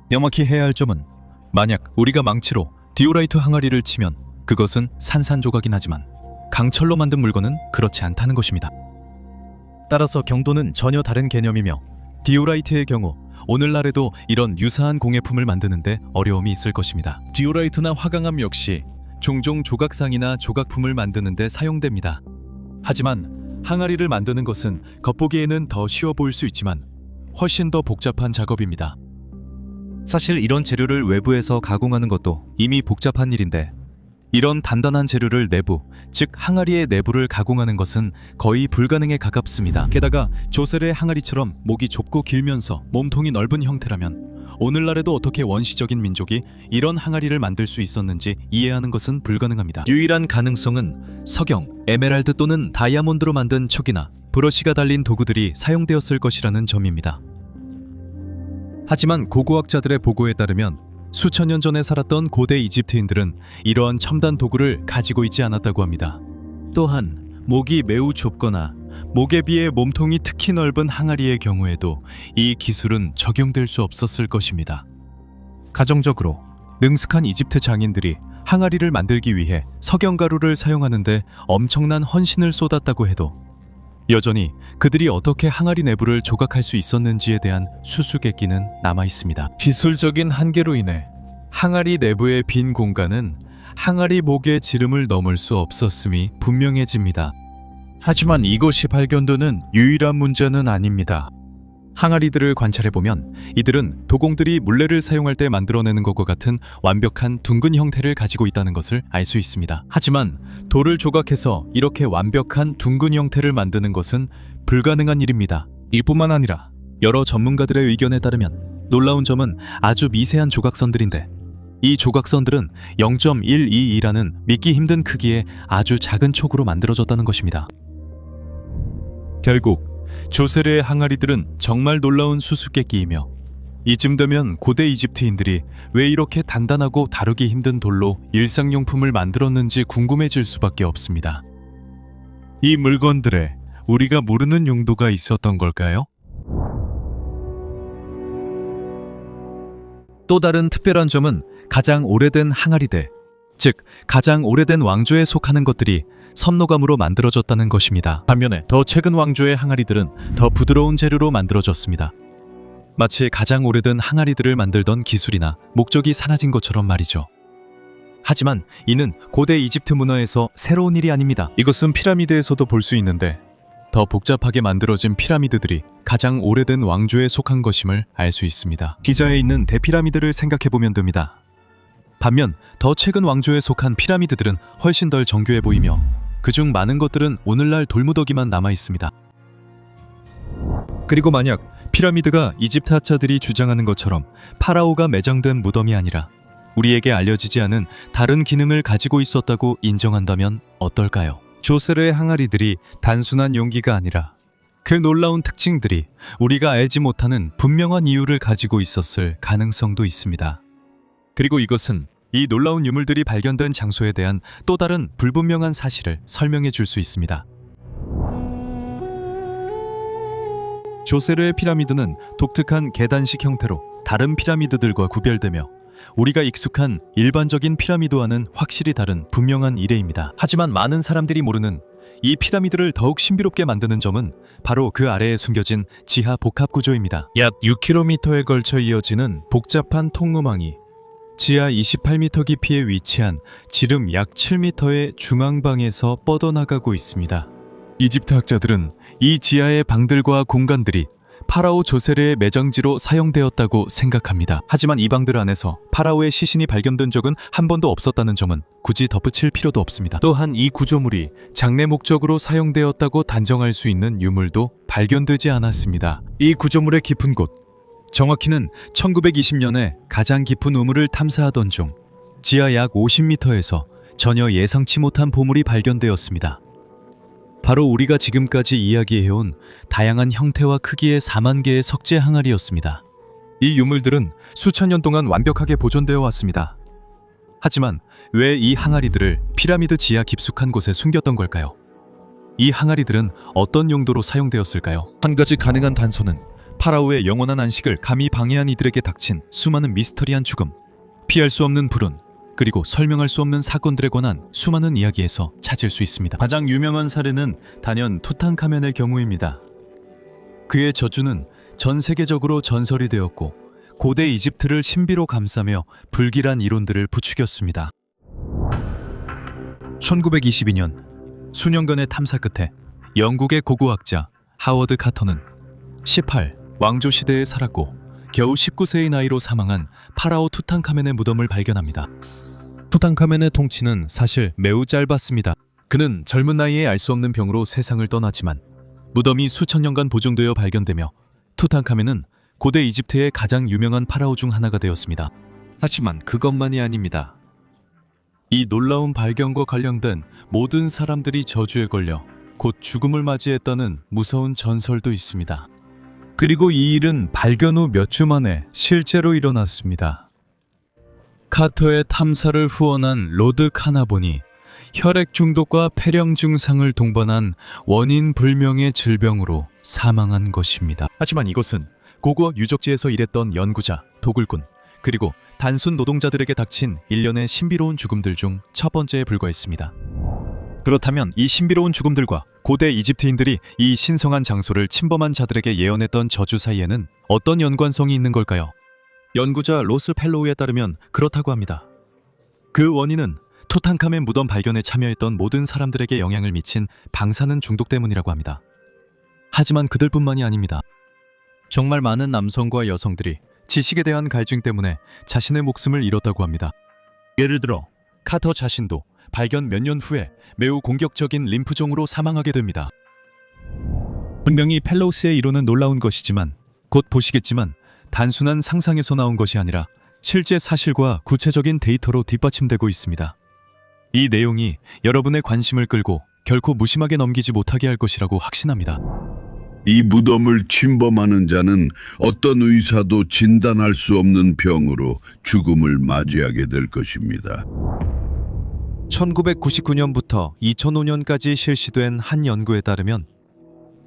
명확히 해야 할 점은 만약 우리가 망치로 디오라이트 항아리를 치면 그것은 산산조각이긴 하지만 강철로 만든 물건은 그렇지 않다는 것입니다. 따라서 경도는 전혀 다른 개념이며 디오라이트의 경우 오늘날에도 이런 유사한 공예품을 만드는데 어려움이 있을 것입니다. 디오라이트나 화강암 역시 종종 조각상이나 조각품을 만드는 데 사용됩니다. 하지만 항아리를 만드는 것은 겉보기에는 더 쉬워 보일 수 있지만 훨씬 더 복잡한 작업입니다. 사실 이런 재료를 외부에서 가공하는 것도 이미 복잡한 일인데 이런 단단한 재료를 내부, 즉 항아리의 내부를 가공하는 것은 거의 불가능에 가깝습니다. 게다가 조셀의 항아리처럼 목이 좁고 길면서 몸통이 넓은 형태라면 오늘날에도 어떻게 원시적인 민족이 이런 항아리를 만들 수 있었는지 이해하는 것은 불가능합니다. 유일한 가능성은 석영, 에메랄드 또는 다이아몬드로 만든 촉이나 브러쉬가 달린 도구들이 사용되었을 것이라는 점입니다. 하지만 고고학자들의 보고에 따르면 수천 년 전에 살았던 고대 이집트인들은 이러한 첨단 도구를 가지고 있지 않았다고 합니다. 또한 목이 매우 좁거나 목에 비해 몸통이 특히 넓은 항아리의 경우에도 이 기술은 적용될 수 없었을 것입니다. 가정적으로 능숙한 이집트 장인들이 항아리를 만들기 위해 석영가루를 사용하는데 엄청난 헌신을 쏟았다고 해도 여전히 그들이 어떻게 항아리 내부를 조각할 수 있었는지에 대한 수수께끼는 남아있습니다. 기술적인 한계로 인해 항아리 내부의 빈 공간은 항아리 목의 지름을 넘을 수 없었음이 분명해집니다. 하지만 이것이 발견되는 유일한 문제는 아닙니다. 항아리들을 관찰해보면 이들은 도공들이 물레를 사용할 때 만들어내는 것과 같은 완벽한 둥근 형태를 가지고 있다는 것을 알 수 있습니다. 하지만 돌을 조각해서 이렇게 완벽한 둥근 형태를 만드는 것은 불가능한 일입니다. 이뿐만 아니라 여러 전문가들의 의견에 따르면 놀라운 점은 아주 미세한 조각선들인데 이 조각선들은 0.122라는 믿기 힘든 크기의 아주 작은 촉으로 만들어졌다는 것입니다. 결국 조세르의 항아리들은 정말 놀라운 수수께끼이며 이쯤 되면 고대 이집트인들이 왜 이렇게 단단하고 다루기 힘든 돌로 일상용품을 만들었는지 궁금해질 수밖에 없습니다. 이 물건들에 우리가 모르는 용도가 있었던 걸까요? 또 다른 특별한 점은 가장 오래된 항아리들, 즉 가장 오래된 왕조에 속하는 것들이 선노감으로 만들어졌다는 것입니다. 반면에 더 최근 왕조의 항아리들은 더 부드러운 재료로 만들어졌습니다. 마치 가장 오래된 항아리들을 만들던 기술이나 목적이 사라진 것처럼 말이죠. 하지만 이는 고대 이집트 문화에서 새로운 일이 아닙니다. 이것은 피라미드에서도 볼 수 있는데 더 복잡하게 만들어진 피라미드들이 가장 오래된 왕조에 속한 것임을 알 수 있습니다. 기자에 있는 대피라미드를 생각해보면 됩니다. 반면 더 최근 왕조에 속한 피라미드들은 훨씬 덜 정교해 보이며 그중 많은 것들은 오늘날 돌무더기만 남아 있습니다. 그리고 만약 피라미드가 이집트 학자들이 주장하는 것처럼 파라오가 매장된 무덤이 아니라 우리에게 알려지지 않은 다른 기능을 가지고 있었다고 인정한다면 어떨까요? 조세르의 항아리들이 단순한 용기가 아니라 그 놀라운 특징들이 우리가 알지 못하는 분명한 이유를 가지고 있었을 가능성도 있습니다. 그리고 이것은 이 놀라운 유물들이 발견된 장소에 대한 또 다른 불분명한 사실을 설명해 줄 수 있습니다. 조세르의 피라미드는 독특한 계단식 형태로 다른 피라미드들과 구별되며 우리가 익숙한 일반적인 피라미드와는 확실히 다른 분명한 이래입니다. 하지만 많은 사람들이 모르는 이 피라미드를 더욱 신비롭게 만드는 점은 바로 그 아래에 숨겨진 지하 복합 구조입니다. 약 6km에 걸쳐 이어지는 복잡한 통음망이 지하 28m 깊이에 위치한 지름 약 7m의 중앙방에서 뻗어나가고 있습니다. 이집트 학자들은 이 지하의 방들과 공간들이 파라오 조세르의 매장지로 사용되었다고 생각합니다. 하지만 이 방들 안에서 파라오의 시신이 발견된 적은 한 번도 없었다는 점은 굳이 덧붙일 필요도 없습니다. 또한 이 구조물이 장례 목적으로 사용되었다고 단정할 수 있는 유물도 발견되지 않았습니다. 이 구조물의 깊은 곳, 정확히는 1920년에 가장 깊은 우물을 탐사하던 중 지하 약 50m에서 전혀 예상치 못한 보물이 발견되었습니다. 바로 우리가 지금까지 이야기해온 다양한 형태와 크기의 4만 개의 석재 항아리였습니다. 이 유물들은 수천 년 동안 완벽하게 보존되어 왔습니다. 하지만 왜 이 항아리들을 피라미드 지하 깊숙한 곳에 숨겼던 걸까요? 이 항아리들은 어떤 용도로 사용되었을까요? 한 가지 가능한 단서는 파라오의 영원한 안식을 감히 방해한 이들에게 닥친 수많은 미스터리한 죽음, 피할 수 없는 불운, 그리고 설명할 수 없는 사건들에 관한 수많은 이야기에서 찾을 수 있습니다. 가장 유명한 사례는 단연 투탕카멘의 경우입니다. 그의 저주는 전 세계적으로 전설이 되었고 고대 이집트를 신비로 감싸며 불길한 이론들을 부추겼습니다. 1922년 수년간의 탐사 끝에 영국의 고고학자 하워드 카터는 18 왕조 시대에 살았고 겨우 19세의 나이로 사망한 파라오 투탕카멘의 무덤을 발견합니다. 투탕카멘의 통치는 사실 매우 짧았습니다. 그는 젊은 나이에 알 수 없는 병으로 세상을 떠났지만 무덤이 수천 년간 보존되어 발견되며 투탕카멘은 고대 이집트의 가장 유명한 파라오 중 하나가 되었습니다. 하지만 그것만이 아닙니다. 이 놀라운 발견과 관련된 모든 사람들이 저주에 걸려 곧 죽음을 맞이했다는 무서운 전설도 있습니다. 그리고 이 일은 발견 후 몇 주 만에 실제로 일어났습니다. 카터의 탐사를 후원한 로드 카나본이 혈액 중독과 폐렴 증상을 동반한 원인 불명의 질병으로 사망한 것입니다. 하지만 이것은 고고학 유적지에서 일했던 연구자, 도굴꾼, 그리고 단순 노동자들에게 닥친 일련의 신비로운 죽음들 중 첫 번째에 불과했습니다. 그렇다면 이 신비로운 죽음들과 고대 이집트인들이 이 신성한 장소를 침범한 자들에게 예언했던 저주 사이에는 어떤 연관성이 있는 걸까요? 연구자 로스 펠로우에 따르면 그렇다고 합니다. 그 원인은 투탕카멘 무덤 발견에 참여했던 모든 사람들에게 영향을 미친 방사능 중독 때문이라고 합니다. 하지만 그들뿐만이 아닙니다. 정말 많은 남성과 여성들이 지식에 대한 갈증 때문에 자신의 목숨을 잃었다고 합니다. 예를 들어 카터 자신도 발견 몇 년 후에 매우 공격적인 림프종으로 사망하게 됩니다. 분명히 펠로우스의 이론은 놀라운 것이지만 곧 보시겠지만 단순한 상상에서 나온 것이 아니라 실제 사실과 구체적인 데이터로 뒷받침되고 있습니다. 이 내용이 여러분의 관심을 끌고 결코 무심하게 넘기지 못하게 할 것이라고 확신합니다. 이 무덤을 침범하는 자는 어떤 의사도 진단할 수 없는 병으로 죽음을 맞이하게 될 것입니다. 1999년부터 2005년까지 실시된 한 연구에 따르면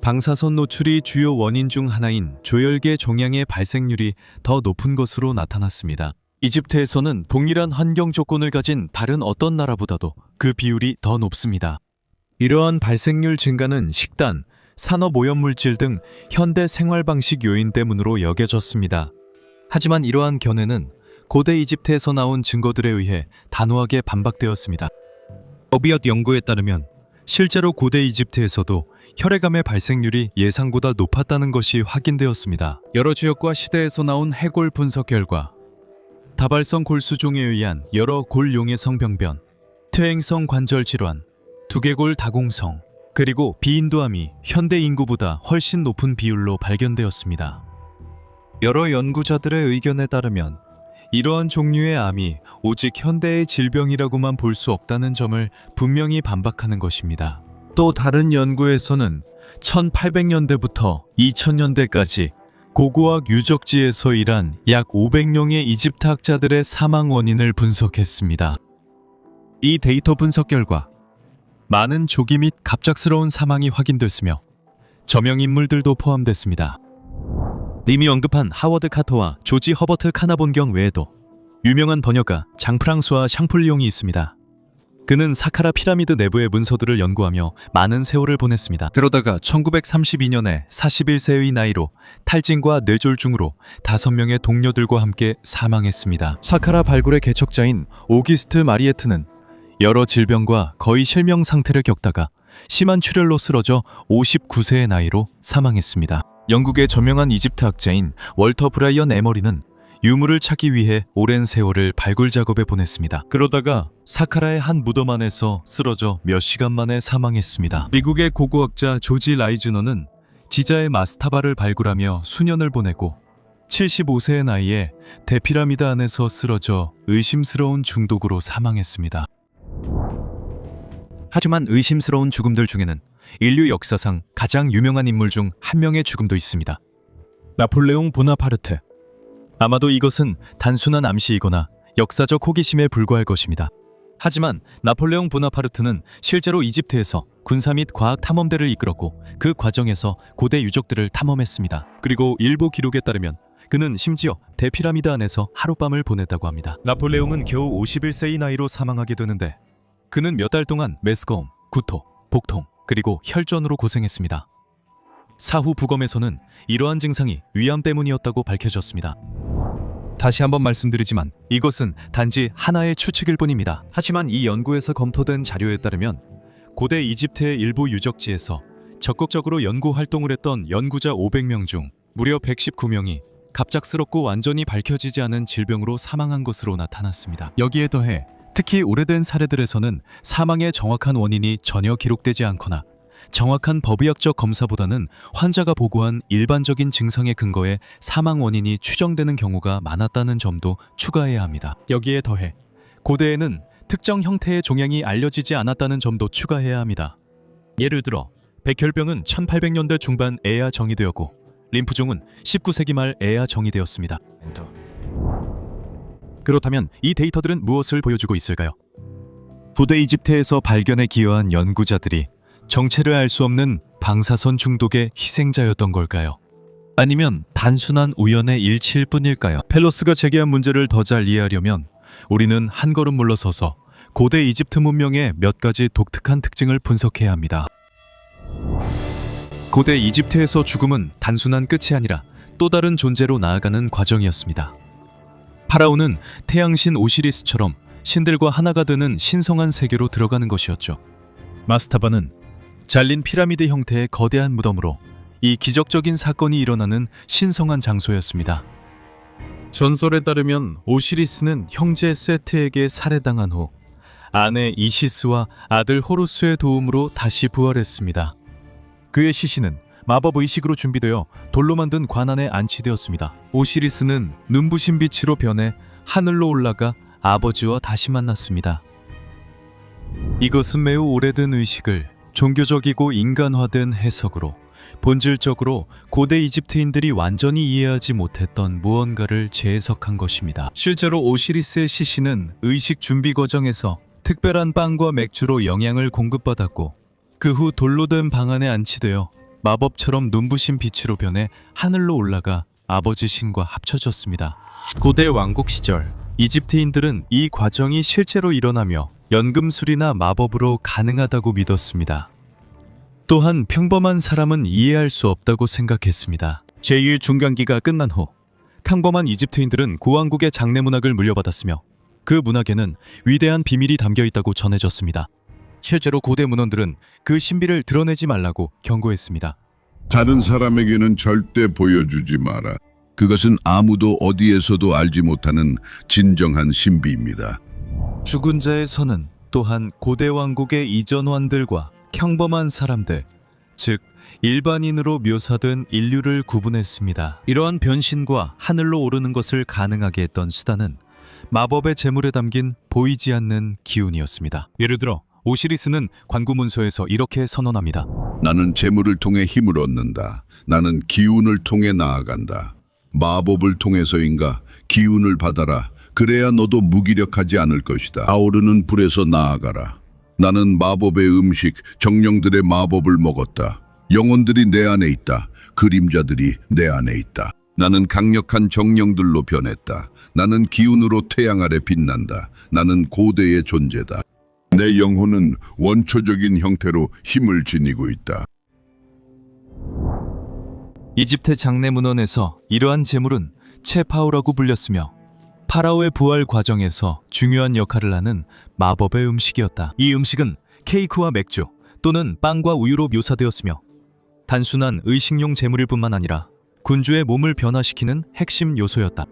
방사선 노출이 주요 원인 중 하나인 조열계 종양의 발생률이 더 높은 것으로 나타났습니다. 이집트에서는 동일한 환경 조건을 가진 다른 어떤 나라보다도 그 비율이 더 높습니다. 이러한 발생률 증가는 식단, 산업 오염물질 등 현대 생활 방식 요인 때문으로 여겨졌습니다. 하지만 이러한 견해는 고대 이집트에서 나온 증거들에 의해 단호하게 반박되었습니다. 버비엇 연구에 따르면 실제로 고대 이집트에서도 혈액암의 발생률이 예상보다 높았다는 것이 확인되었습니다. 여러 지역과 시대에서 나온 해골 분석 결과 다발성 골수종에 의한 여러 골용해성 병변, 퇴행성 관절 질환, 두개골 다공성, 그리고 비인도암이 현대 인구보다 훨씬 높은 비율로 발견되었습니다. 여러 연구자들의 의견에 따르면 이러한 종류의 암이 오직 현대의 질병이라고만 볼 수 없다는 점을 분명히 반박하는 것입니다. 또 다른 연구에서는 1800년대부터 2000년대까지 고고학 유적지에서 일한 약 500명의 이집트 학자들의 사망 원인을 분석했습니다. 이 데이터 분석 결과 많은 조기 및 갑작스러운 사망이 확인됐으며 저명 인물들도 포함됐습니다. 님이 언급한 하워드 카터와 조지 허버트 카나본경 외에도 유명한 번역가 장프랑수아 샹풀리옹이 있습니다. 그는 사카라 피라미드 내부의 문서들을 연구하며 많은 세월을 보냈습니다. 그러다가 1932년에 41세의 나이로 탈진과 뇌졸중으로 5명의 동료들과 함께 사망했습니다. 사카라 발굴의 개척자인 오기스트 마리에트는 여러 질병과 거의 실명 상태를 겪다가 심한 출혈로 쓰러져 59세의 나이로 사망했습니다. 영국의 저명한 이집트 학자인 월터 브라이언 에머리는 유물을 찾기 위해 오랜 세월을 발굴 작업에 보냈습니다. 그러다가 사카라의 한 무덤 안에서 쓰러져 몇 시간 만에 사망했습니다. 미국의 고고학자 조지 라이즈너는 지자의 마스타바를 발굴하며 수년을 보내고 75세의 나이에 대피라미드 안에서 쓰러져 의심스러운 중독으로 사망했습니다. 하지만 의심스러운 죽음들 중에는 인류 역사상 가장 유명한 인물 중 한 명의 죽음도 있습니다. 나폴레옹 보나파르트. 아마도 이것은 단순한 암시이거나 역사적 호기심에 불과할 것입니다. 하지만 나폴레옹 보나파르트는 실제로 이집트에서 군사 및 과학 탐험대를 이끌었고 그 과정에서 고대 유적들을 탐험했습니다. 그리고 일부 기록에 따르면 그는 심지어 대피라미드 안에서 하룻밤을 보냈다고 합니다. 나폴레옹은 겨우 51세의 나이로 사망하게 되는데 그는 몇 달 동안 메스꺼움, 구토, 복통, 그리고 혈전으로 고생했습니다. 사후 부검에서는 이러한 증상이 위암 때문이었다고 밝혀졌습니다. 다시 한번 말씀드리지만 이것은 단지 하나의 추측일 뿐입니다. 하지만 이 연구에서 검토된 자료에 따르면 고대 이집트의 일부 유적지에서 적극적으로 연구 활동을 했던 연구자 500명 중 무려 119명이 갑작스럽고 완전히 밝혀지지 않은 질병으로 사망한 것으로 나타났습니다. 여기에 더해 특히 오래된 사례들에서는 사망의 정확한 원인이 전혀 기록되지 않거나 정확한 법의학적 검사보다는 환자가 보고한 일반적인 증상의 근거에 사망 원인이 추정되는 경우가 많았다는 점도 추가해야 합니다. 여기에 더해 고대에는 특정 형태의 종양이 알려지지 않았다는 점도 추가해야 합니다. 예를 들어 백혈병은 1800년대 중반에야 정의되었고 림프종은 19세기 말에야 정의되었습니다. 그렇다면 이 데이터들은 무엇을 보여주고 있을까요? 고대 이집트에서 발견에 기여한 연구자들이 정체를 알 수 없는 방사선 중독의 희생자였던 걸까요? 아니면 단순한 우연의 일치일 뿐일까요? 펠로스가 제기한 문제를 더 잘 이해하려면 우리는 한 걸음 물러서서 고대 이집트 문명의 몇 가지 독특한 특징을 분석해야 합니다. 고대 이집트에서 죽음은 단순한 끝이 아니라 또 다른 존재로 나아가는 과정이었습니다. 파라오는 태양신 오시리스처럼 신들과 하나가 되는 신성한 세계로 들어가는 것이었죠. 마스타바는 잘린 피라미드 형태의 거대한 무덤으로 이 기적적인 사건이 일어나는 신성한 장소였습니다. 전설에 따르면 오시리스는 형제 세트에게 살해당한 후 아내 이시스와 아들 호루스의 도움으로 다시 부활했습니다. 그의 시신은 마법 의식으로 준비되어 돌로 만든 관 안에 안치되었습니다. 오시리스는 눈부신 빛으로 변해 하늘로 올라가 아버지와 다시 만났습니다. 이것은 매우 오래된 의식을 종교적이고 인간화된 해석으로 본질적으로 고대 이집트인들이 완전히 이해하지 못했던 무언가를 재해석한 것입니다. 실제로 오시리스의 시신은 의식 준비 과정에서 특별한 빵과 맥주로 영양을 공급받았고 그 후 돌로 된 방 안에 안치되어 마법처럼 눈부신 빛으로 변해 하늘로 올라가 아버지 신과 합쳐졌습니다. 고대 왕국 시절 이집트인들은 이 과정이 실제로 일어나며 연금술이나 마법으로 가능하다고 믿었습니다. 또한 평범한 사람은 이해할 수 없다고 생각했습니다. 제2 중간기가 끝난 후 평범한 이집트인들은 고왕국의 장례 문학을 물려받았으며 그 문학에는 위대한 비밀이 담겨 있다고 전해졌습니다. 실제로 고대 문헌들은 그 신비를 드러내지 말라고 경고했습니다. 다른 사람에게는 절대 보여주지 마라. 그것은 아무도 어디에서도 알지 못하는 진정한 신비입니다. 죽은 자의 선은 또한 고대 왕국의 이전왕들과 평범한 사람들, 즉 일반인으로 묘사된 인류를 구분했습니다. 이러한 변신과 하늘로 오르는 것을 가능하게 했던 수단은 마법의 재물에 담긴 보이지 않는 기운이었습니다. 예를 들어 오시리스는 관구문서에서 이렇게 선언합니다. 나는 재물을 통해 힘을 얻는다. 나는 기운을 통해 나아간다. 마법을 통해서인가 기운을 받아라. 그래야 너도 무기력하지 않을 것이다. 아오르는 불에서 나아가라. 나는 마법의 음식, 정령들의 마법을 먹었다. 영혼들이 내 안에 있다. 그림자들이 내 안에 있다. 나는 강력한 정령들로 변했다. 나는 기운으로 태양 아래 빛난다. 나는 고대의 존재다. 내 영혼은 원초적인 형태로 힘을 지니고 있다. 이집트 장례 문헌에서 이러한 재물은 체파우라고 불렸으며 파라오의 부활 과정에서 중요한 역할을 하는 마법의 음식이었다. 이 음식은 케이크와 맥주 또는 빵과 우유로 묘사되었으며 단순한 의식용 재물일 뿐만 아니라 군주의 몸을 변화시키는 핵심 요소였다.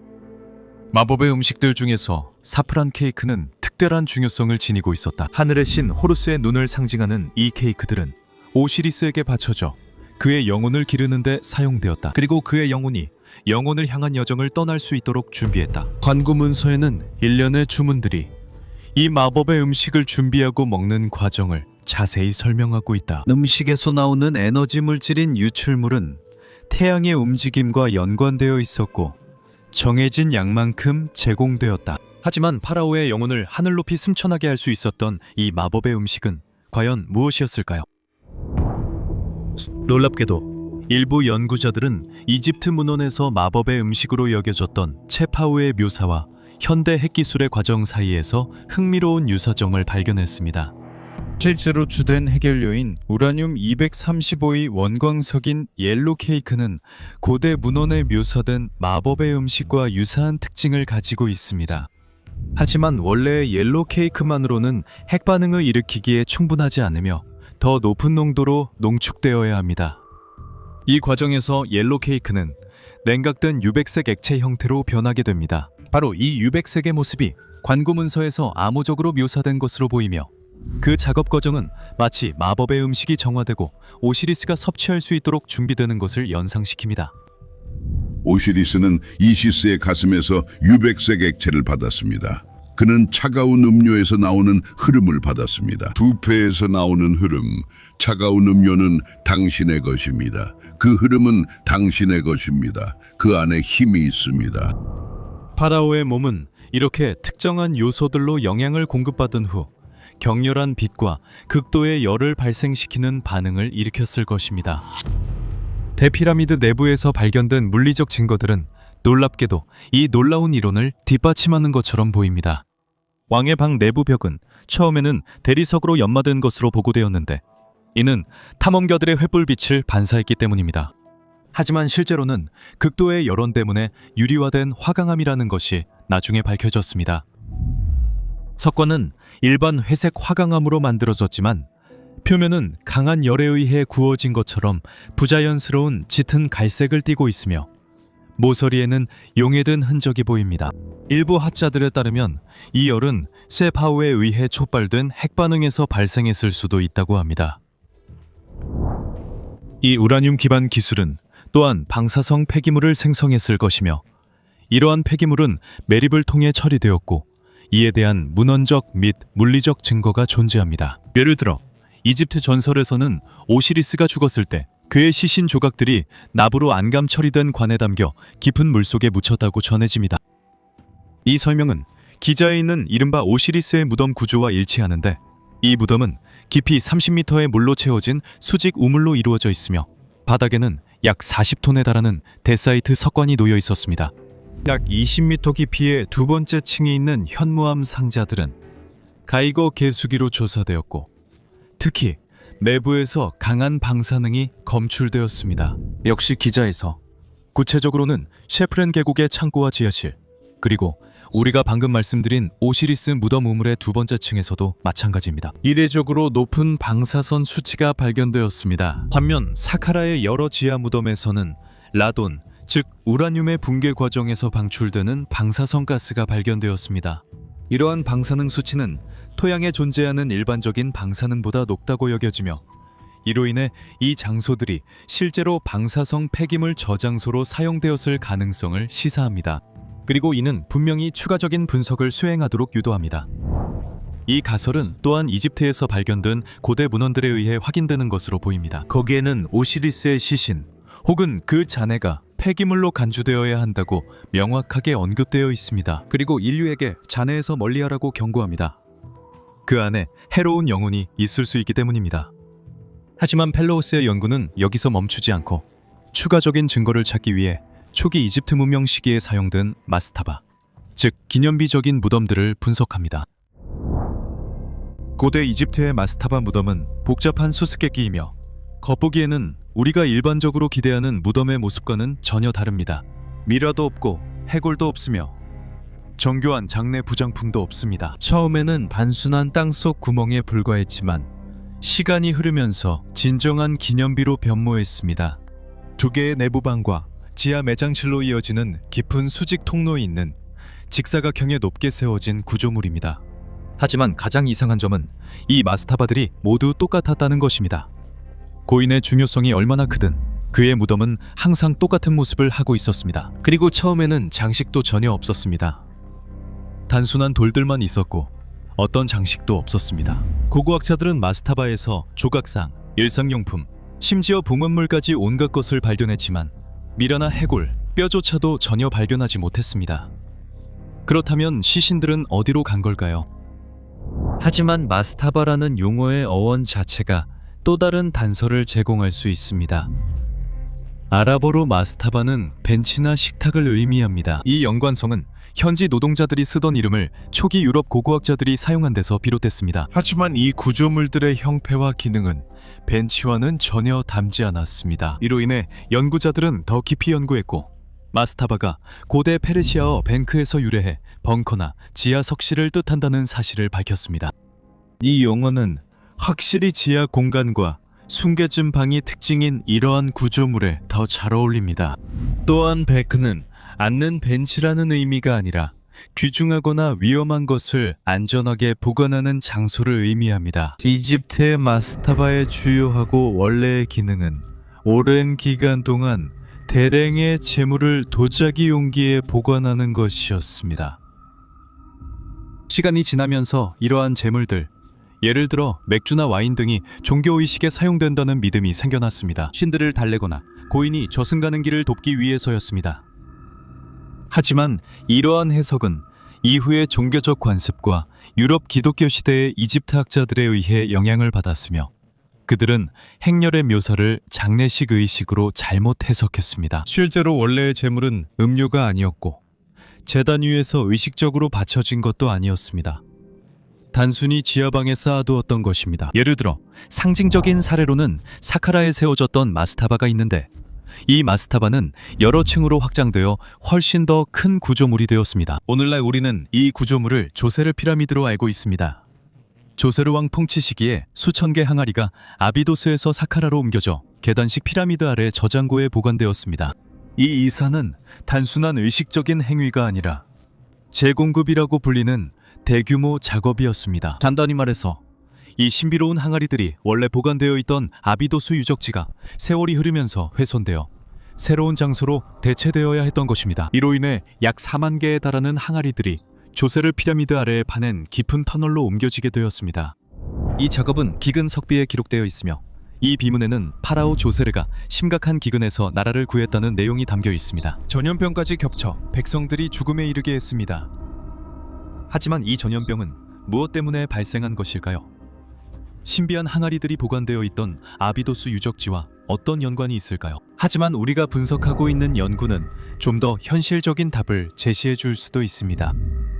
마법의 음식들 중에서 사프란 케이크는 특별한 중요성을 지니고 있었다. 하늘의 신 호루스의 눈을 상징하는 이 케이크들은 오시리스에게 바쳐져 그의 영혼을 기르는 데 사용되었다. 그리고 그의 영혼이 영혼을 향한 여정을 떠날 수 있도록 준비했다. 관구문서에는 일련의 주문들이 이 마법의 음식을 준비하고 먹는 과정을 자세히 설명하고 있다. 음식에서 나오는 에너지 물질인 유출물은 태양의 움직임과 연관되어 있었고 정해진 양만큼 제공되었다. 하지만 파라오의 영혼을 하늘 높이 승천하게 할 수 있었던 이 마법의 음식은 과연 무엇이었을까요? 놀랍게도 일부 연구자들은 이집트 문헌에서 마법의 음식으로 여겨졌던 체파우의 묘사와 현대 핵기술의 과정 사이에서 흥미로운 유사점을 발견했습니다. 실제로 주된 해결료인 우라늄 235의 원광석인 옐로 케이크는 고대 문헌에 묘사된 마법의 음식과 유사한 특징을 가지고 있습니다. 하지만 원래의 옐로 케이크만으로는 핵반응을 일으키기에 충분하지 않으며 더 높은 농도로 농축되어야 합니다. 이 과정에서 옐로 케이크는 냉각된 유백색 액체 형태로 변하게 됩니다. 바로 이 유백색의 모습이 관구문서에서 암호적으로 묘사된 것으로 보이며 그 작업 과정은 마치 마법의 음식이 정화되고 오시리스가 섭취할 수 있도록 준비되는 것을 연상시킵니다. 오시리스는 이시스의 가슴에서 유백색 액체를 받았습니다. 그는 차가운 음료에서 나오는 흐름을 받았습니다. 부패에서 나오는 흐름, 차가운 음료는 당신의 것입니다. 그 흐름은 당신의 것입니다. 그 안에 힘이 있습니다. 파라오의 몸은 이렇게 특정한 요소들로 영향을 공급받은 후 격렬한 빛과 극도의 열을 발생시키는 반응을 일으켰을 것입니다. 대피라미드 내부에서 발견된 물리적 증거들은 놀랍게도 이 놀라운 이론을 뒷받침하는 것처럼 보입니다. 왕의 방 내부 벽은 처음에는 대리석으로 연마된 것으로 보고되었는데 이는 탐험가들의 횃불빛을 반사했기 때문입니다. 하지만 실제로는 극도의 열원 때문에 유리화된 화강암이라는 것이 나중에 밝혀졌습니다. 석관은 일반 회색 화강암으로 만들어졌지만 표면은 강한 열에 의해 구워진 것처럼 부자연스러운 짙은 갈색을 띠고 있으며 모서리에는 용해든 흔적이 보입니다. 일부 학자들에 따르면 이 열은 세파우에 의해 촉발된 핵반응에서 발생했을 수도 있다고 합니다. 이 우라늄 기반 기술은 또한 방사성 폐기물을 생성했을 것이며 이러한 폐기물은 매립을 통해 처리되었고 이에 대한 문헌적 및 물리적 증거가 존재합니다. 예를 들어 이집트 전설에서는 오시리스가 죽었을 때 그의 시신 조각들이 납으로 안감 처리된 관에 담겨 깊은 물속에 묻혔다고 전해집니다. 이 설명은 기자에 있는 이른바 오시리스의 무덤 구조와 일치하는데 이 무덤은 깊이 30m의 물로 채워진 수직 우물로 이루어져 있으며 바닥에는 약 40톤에 달하는 데사이트 석관이 놓여 있었습니다. 약 20m 깊이의 두 번째 층에 있는 현무암 상자들은 가이거 계수기로 조사되었고 특히 내부에서 강한 방사능이 검출되었습니다. 역시 기자에서 구체적으로는 셰프렌 계곡의 창고와 지하실, 그리고 우리가 방금 말씀드린 오시리스 무덤 우물의 두 번째 층에서도 마찬가지입니다. 이례적으로 높은 방사선 수치가 발견되었습니다. 반면 사카라의 여러 지하 무덤에서는 라돈, 즉 우라늄의 붕괴 과정에서 방출되는 방사선 가스가 발견되었습니다. 이러한 방사능 수치는 토양에 존재하는 일반적인 방사능보다 높다고 여겨지며 이로 인해 이 장소들이 실제로 방사성 폐기물 저장소로 사용되었을 가능성을 시사합니다. 그리고 이는 분명히 추가적인 분석을 수행하도록 유도합니다. 이 가설은 또한 이집트에서 발견된 고대 문헌들에 의해 확인되는 것으로 보입니다. 거기에는 오시리스의 시신 혹은 그 잔해가 폐기물로 간주되어야 한다고 명확하게 언급되어 있습니다. 그리고 인류에게 잔해에서 멀리하라고 경고합니다. 그 안에 해로운 영혼이 있을 수 있기 때문입니다. 하지만 펠로우스의 연구는 여기서 멈추지 않고 추가적인 증거를 찾기 위해 초기 이집트 문명 시기에 사용된 마스타바, 즉 기념비적인 무덤들을 분석합니다. 고대 이집트의 마스타바 무덤은 복잡한 수수께끼이며 겉보기에는 우리가 일반적으로 기대하는 무덤의 모습과는 전혀 다릅니다. 미라도 없고 해골도 없으며 정교한 장례 부장품도 없습니다. 처음에는 단순한 땅속 구멍에 불과했지만 시간이 흐르면서 진정한 기념비로 변모했습니다. 두 개의 내부방과 지하 매장실로 이어지는 깊은 수직 통로에 있는 직사각형에 높게 세워진 구조물입니다. 하지만 가장 이상한 점은 이 마스타바들이 모두 똑같았다는 것입니다. 고인의 중요성이 얼마나 크든 그의 무덤은 항상 똑같은 모습을 하고 있었습니다. 그리고 처음에는 장식도 전혀 없었습니다. 단순한 돌들만 있었고 어떤 장식도 없었습니다. 고고학자들은 마스타바에서 조각상, 일상용품, 심지어 봉헌물까지 온갖 것을 발견했지만 미라나 해골, 뼈조차도 전혀 발견하지 못했습니다. 그렇다면 시신들은 어디로 간 걸까요? 하지만 마스타바라는 용어의 어원 자체가 또 다른 단서를 제공할 수 있습니다. 아랍어로 마스타바는 벤치나 식탁을 의미합니다. 이 연관성은 현지 노동자들이 쓰던 이름을 초기 유럽 고고학자들이 사용한 데서 비롯됐습니다. 하지만 이 구조물들의 형태와 기능은 벤치와는 전혀 닮지 않았습니다. 이로 인해 연구자들은 더 깊이 연구했고 마스타바가 고대 페르시아어 뱅크에서 유래해 벙커나 지하 석실을 뜻한다는 사실을 밝혔습니다. 이 용어는 확실히 지하 공간과 숨겨진 방이 특징인 이러한 구조물에 더 잘 어울립니다. 또한 뱅크는 앉는 벤치라는 의미가 아니라 귀중하거나 위험한 것을 안전하게 보관하는 장소를 의미합니다. 이집트의 마스타바의 주요하고 원래의 기능은 오랜 기간 동안 대량의 재물을 도자기 용기에 보관하는 것이었습니다. 시간이 지나면서 이러한 재물들, 예를 들어 맥주나 와인 등이 종교의식에 사용된다는 믿음이 생겨났습니다. 신들을 달래거나 고인이 저승 가는 길을 돕기 위해서였습니다. 하지만 이러한 해석은 이후의 종교적 관습과 유럽 기독교 시대의 이집트 학자들에 의해 영향을 받았으며 그들은 행렬의 묘사를 장례식 의식으로 잘못 해석했습니다. 실제로 원래의 제물은 음료가 아니었고 제단 위에서 의식적으로 바쳐진 것도 아니었습니다. 단순히 지하방에 쌓아두었던 것입니다. 예를 들어 상징적인 사례로는 사카라에 세워졌던 마스타바가 있는데 이 마스타바는 여러 층으로 확장되어 훨씬 더 큰 구조물이 되었습니다. 오늘날 우리는 이 구조물을 조세르 피라미드로 알고 있습니다. 조세르 왕 통치 시기에 수천 개 항아리가 아비도스에서 사카라로 옮겨져 계단식 피라미드 아래 저장고에 보관되었습니다. 이 이사는 단순한 의식적인 행위가 아니라 재공급이라고 불리는 대규모 작업이었습니다. 간단히 말해서 이 신비로운 항아리들이 원래 보관되어 있던 아비도스 유적지가 세월이 흐르면서 훼손되어 새로운 장소로 대체되어야 했던 것입니다. 이로 인해 약 4만 개에 달하는 항아리들이 조세르 피라미드 아래에 파낸 깊은 터널로 옮겨지게 되었습니다. 이 작업은 기근 석비에 기록되어 있으며 이 비문에는 파라오 조세르가 심각한 기근에서 나라를 구했다는 내용이 담겨 있습니다. 전염병까지 겹쳐 백성들이 죽음에 이르게 했습니다. 하지만 이 전염병은 무엇 때문에 발생한 것일까요? 신비한 항아리들이 보관되어 있던 아비도스 유적지와 어떤 연관이 있을까요? 하지만 우리가 분석하고 있는 연구는 좀 더 현실적인 답을 제시해 줄 수도 있습니다.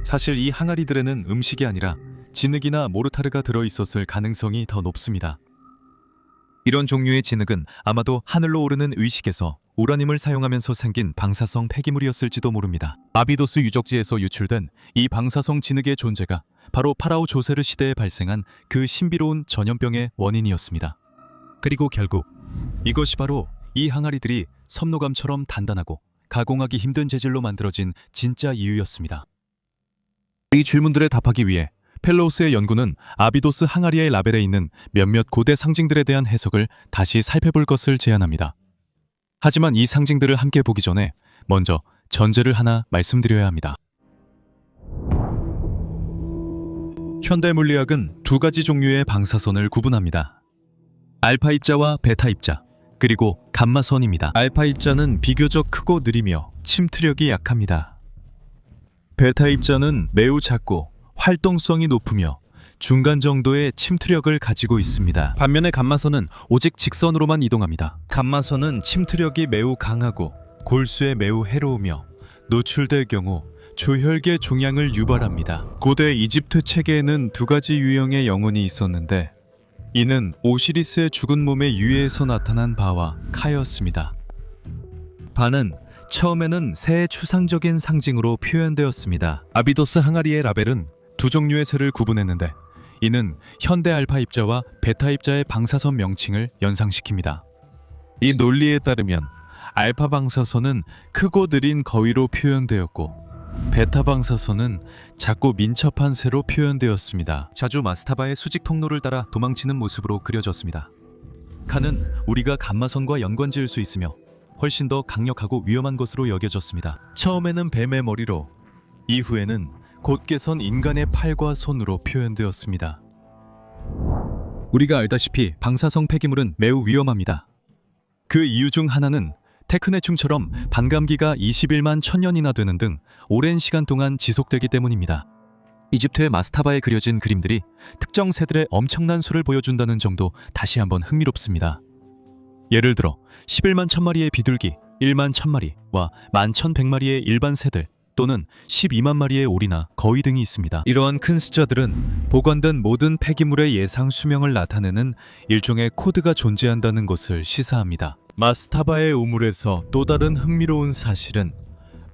사실 이 항아리들에는 음식이 아니라 진흙이나 모르타르가 들어있었을 가능성이 더 높습니다. 이런 종류의 진흙은 아마도 하늘로 오르는 의식에서 우라늄을 사용하면서 생긴 방사성 폐기물이었을지도 모릅니다. 아비도스 유적지에서 유출된 이 방사성 진흙의 존재가 바로 파라오 조세르 시대에 발생한 그 신비로운 전염병의 원인이었습니다. 그리고 결국 이것이 바로 이 항아리들이 섬노감처럼 단단하고 가공하기 힘든 재질로 만들어진 진짜 이유였습니다. 이 질문들에 답하기 위해 펠로우스의 연구는 아비도스 항아리의 라벨에 있는 몇몇 고대 상징들에 대한 해석을 다시 살펴볼 것을 제안합니다. 하지만 이 상징들을 함께 보기 전에 먼저 전제를 하나 말씀드려야 합니다. 현대 물리학은 두 가지 종류의 방사선을 구분합니다. 알파 입자와 베타 입자, 그리고 감마선입니다. 알파 입자는 비교적 크고 느리며 침투력이 약합니다. 베타 입자는 매우 작고 활동성이 높으며 중간 정도의 침투력을 가지고 있습니다. 반면에 감마선은 오직 직선으로만 이동합니다. 감마선은 침투력이 매우 강하고 골수에 매우 해로우며 노출될 경우 조혈계 종양을 유발합니다. 고대 이집트 체계에는 두 가지 유형의 영혼이 있었는데 이는 오시리스의 죽은 몸의 유해에서 나타난 바와 카였습니다. 바는 처음에는 새의 추상적인 상징으로 표현되었습니다. 아비도스 항아리의 라벨은 두 종류의 새를 구분했는데 이는 현대 알파 입자와 베타 입자의 방사선 명칭을 연상시킵니다. 이 논리에 따르면 알파 방사선은 크고 느린 거위로 표현되었고 베타 방사선은 작고 민첩한 새로 표현되었습니다. 자주 마스타바의 수직 통로를 따라 도망치는 모습으로 그려졌습니다. 칸은 우리가 감마선과 연관지을 수 있으며 훨씬 더 강력하고 위험한 것으로 여겨졌습니다. 처음에는 뱀의 머리로, 이후에는 곧게 선 인간의 팔과 손으로 표현되었습니다. 우리가 알다시피 방사성 폐기물은 매우 위험합니다. 그 이유 중 하나는 테크네충처럼 반감기가 21만 1000년이나 되는 등 오랜 시간 동안 지속되기 때문입니다. 이집트의 마스타바에 그려진 그림들이 특정 새들의 엄청난 수를 보여준다는 점도 다시 한번 흥미롭습니다. 예를 들어 11만 1000마리의 비둘기, 1만 1000마리와 11,100마리의 일반 새들 또는 12만 마리의 오리나 거위 등이 있습니다. 이러한 큰 숫자들은 보관된 모든 폐기물의 예상 수명을 나타내는 일종의 코드가 존재한다는 것을 시사합니다. 마스타바의 우물에서 또 다른 흥미로운 사실은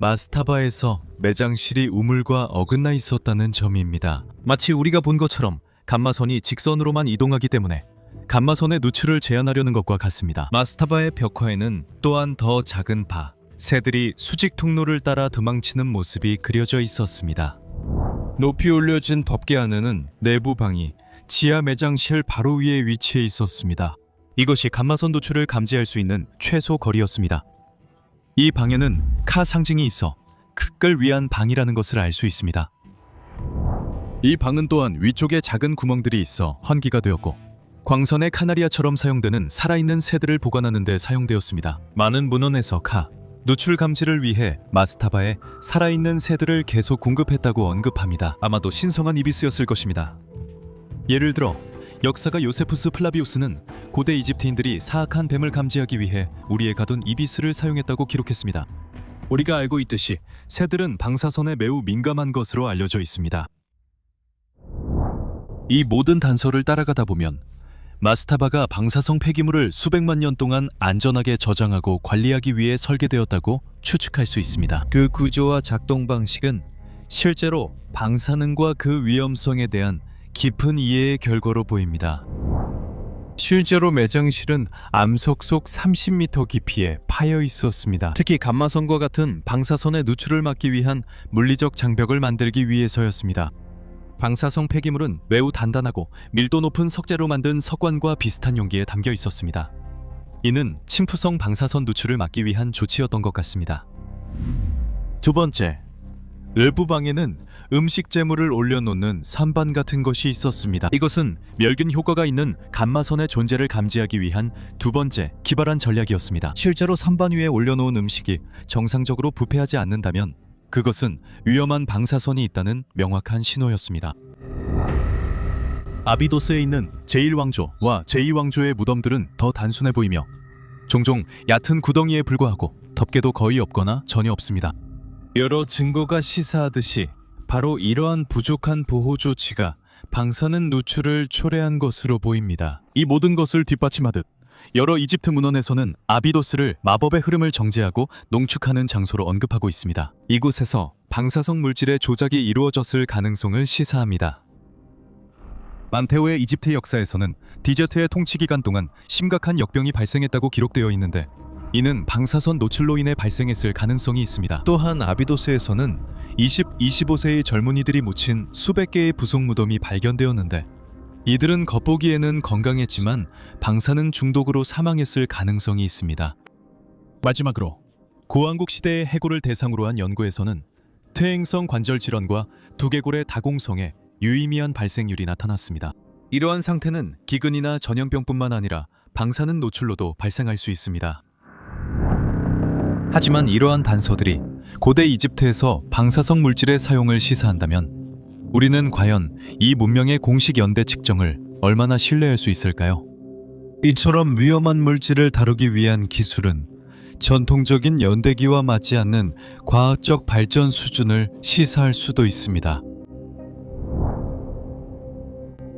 마스타바에서 매장실이 우물과 어긋나 있었다는 점입니다. 마치 우리가 본 것처럼 감마선이 직선으로만 이동하기 때문에 감마선의 누출을 제한하려는 것과 같습니다. 마스타바의 벽화에는 또한 더 작은 바, 새들이 수직 통로를 따라 도망치는 모습이 그려져 있었습니다. 높이 올려진 법계 안에는 내부 방이 지하 매장실 바로 위에 위치해 있었습니다. 이것이 감마선 노출을 감지할 수 있는 최소 거리였습니다. 이 방에는 카 상징이 있어 극을 위한 방이라는 것을 알 수 있습니다. 이 방은 또한 위쪽에 작은 구멍들이 있어 환기가 되었고 광선의 카나리아처럼 사용되는 살아있는 새들을 보관하는 데 사용되었습니다. 많은 문헌에서 카, 노출 감지를 위해 마스타바에 살아있는 새들을 계속 공급했다고 언급합니다. 아마도 신성한 이비스였을 것입니다. 예를 들어 역사가 요세푸스 플라비우스는 고대 이집트인들이 사악한 뱀을 감지하기 위해 우리에 가둔 이비스를 사용했다고 기록했습니다. 우리가 알고 있듯이 새들은 방사선에 매우 민감한 것으로 알려져 있습니다. 이 모든 단서를 따라가다 보면 마스타바가 방사성 폐기물을 수백만 년 동안 안전하게 저장하고 관리하기 위해 설계되었다고 추측할 수 있습니다. 그 구조와 작동 방식은 실제로 방사능과 그 위험성에 대한 깊은 이해의 결과로 보입니다. 실제로 매장실은 암석 속 30m 깊이에 파여 있었습니다. 특히 감마선과 같은 방사선의 누출을 막기 위한 물리적 장벽을 만들기 위해서였습니다. 방사성 폐기물은 매우 단단하고 밀도 높은 석재로 만든 석관과 비슷한 용기에 담겨 있었습니다. 이는 침투성 방사선 누출을 막기 위한 조치였던 것 같습니다. 두 번째, 외부 방에는 음식 재물을 올려놓는 산반 같은 것이 있었습니다. 이것은 멸균 효과가 있는 감마선의 존재를 감지하기 위한 두 번째 기발한 전략이었습니다. 실제로 산반 위에 올려놓은 음식이 정상적으로 부패하지 않는다면 그것은 위험한 방사선이 있다는 명확한 신호였습니다. 아비도스에 있는 제1왕조와 제2왕조의 무덤들은 더 단순해 보이며 종종 얕은 구덩이에 불과하고 덮개도 거의 없거나 전혀 없습니다. 여러 증거가 시사하듯이 바로 이러한 부족한 보호 조치가 방사능 누출을 초래한 것으로 보입니다. 이 모든 것을 뒷받침하듯 여러 이집트 문헌에서는 아비도스를 마법의 흐름을 정제하고 농축하는 장소로 언급하고 있습니다. 이곳에서 방사성 물질의 조작이 이루어졌을 가능성을 시사합니다. 만테오의 이집트 역사에서는 디제트의 통치 기간 동안 심각한 역병이 발생했다고 기록되어 있는데 이는 방사선 노출로 인해 발생했을 가능성이 있습니다. 또한 아비도스에서는 25세의 젊은이들이 묻힌 수백 개의 부속 무덤이 발견되었는데 이들은 겉보기에는 건강했지만 방사능 중독으로 사망했을 가능성이 있습니다. 마지막으로 고왕국 시대의 해골을 대상으로 한 연구에서는 퇴행성 관절 질환과 두개골의 다공성에 유의미한 발생률이 나타났습니다. 이러한 상태는 기근이나 전염병뿐만 아니라 방사능 노출로도 발생할 수 있습니다. 하지만 이러한 단서들이 고대 이집트에서 방사성 물질의 사용을 시사한다면 우리는 과연 이 문명의 공식 연대 측정을 얼마나 신뢰할 수 있을까요? 이처럼 위험한 물질을 다루기 위한 기술은 전통적인 연대기와 맞지 않는 과학적 발전 수준을 시사할 수도 있습니다.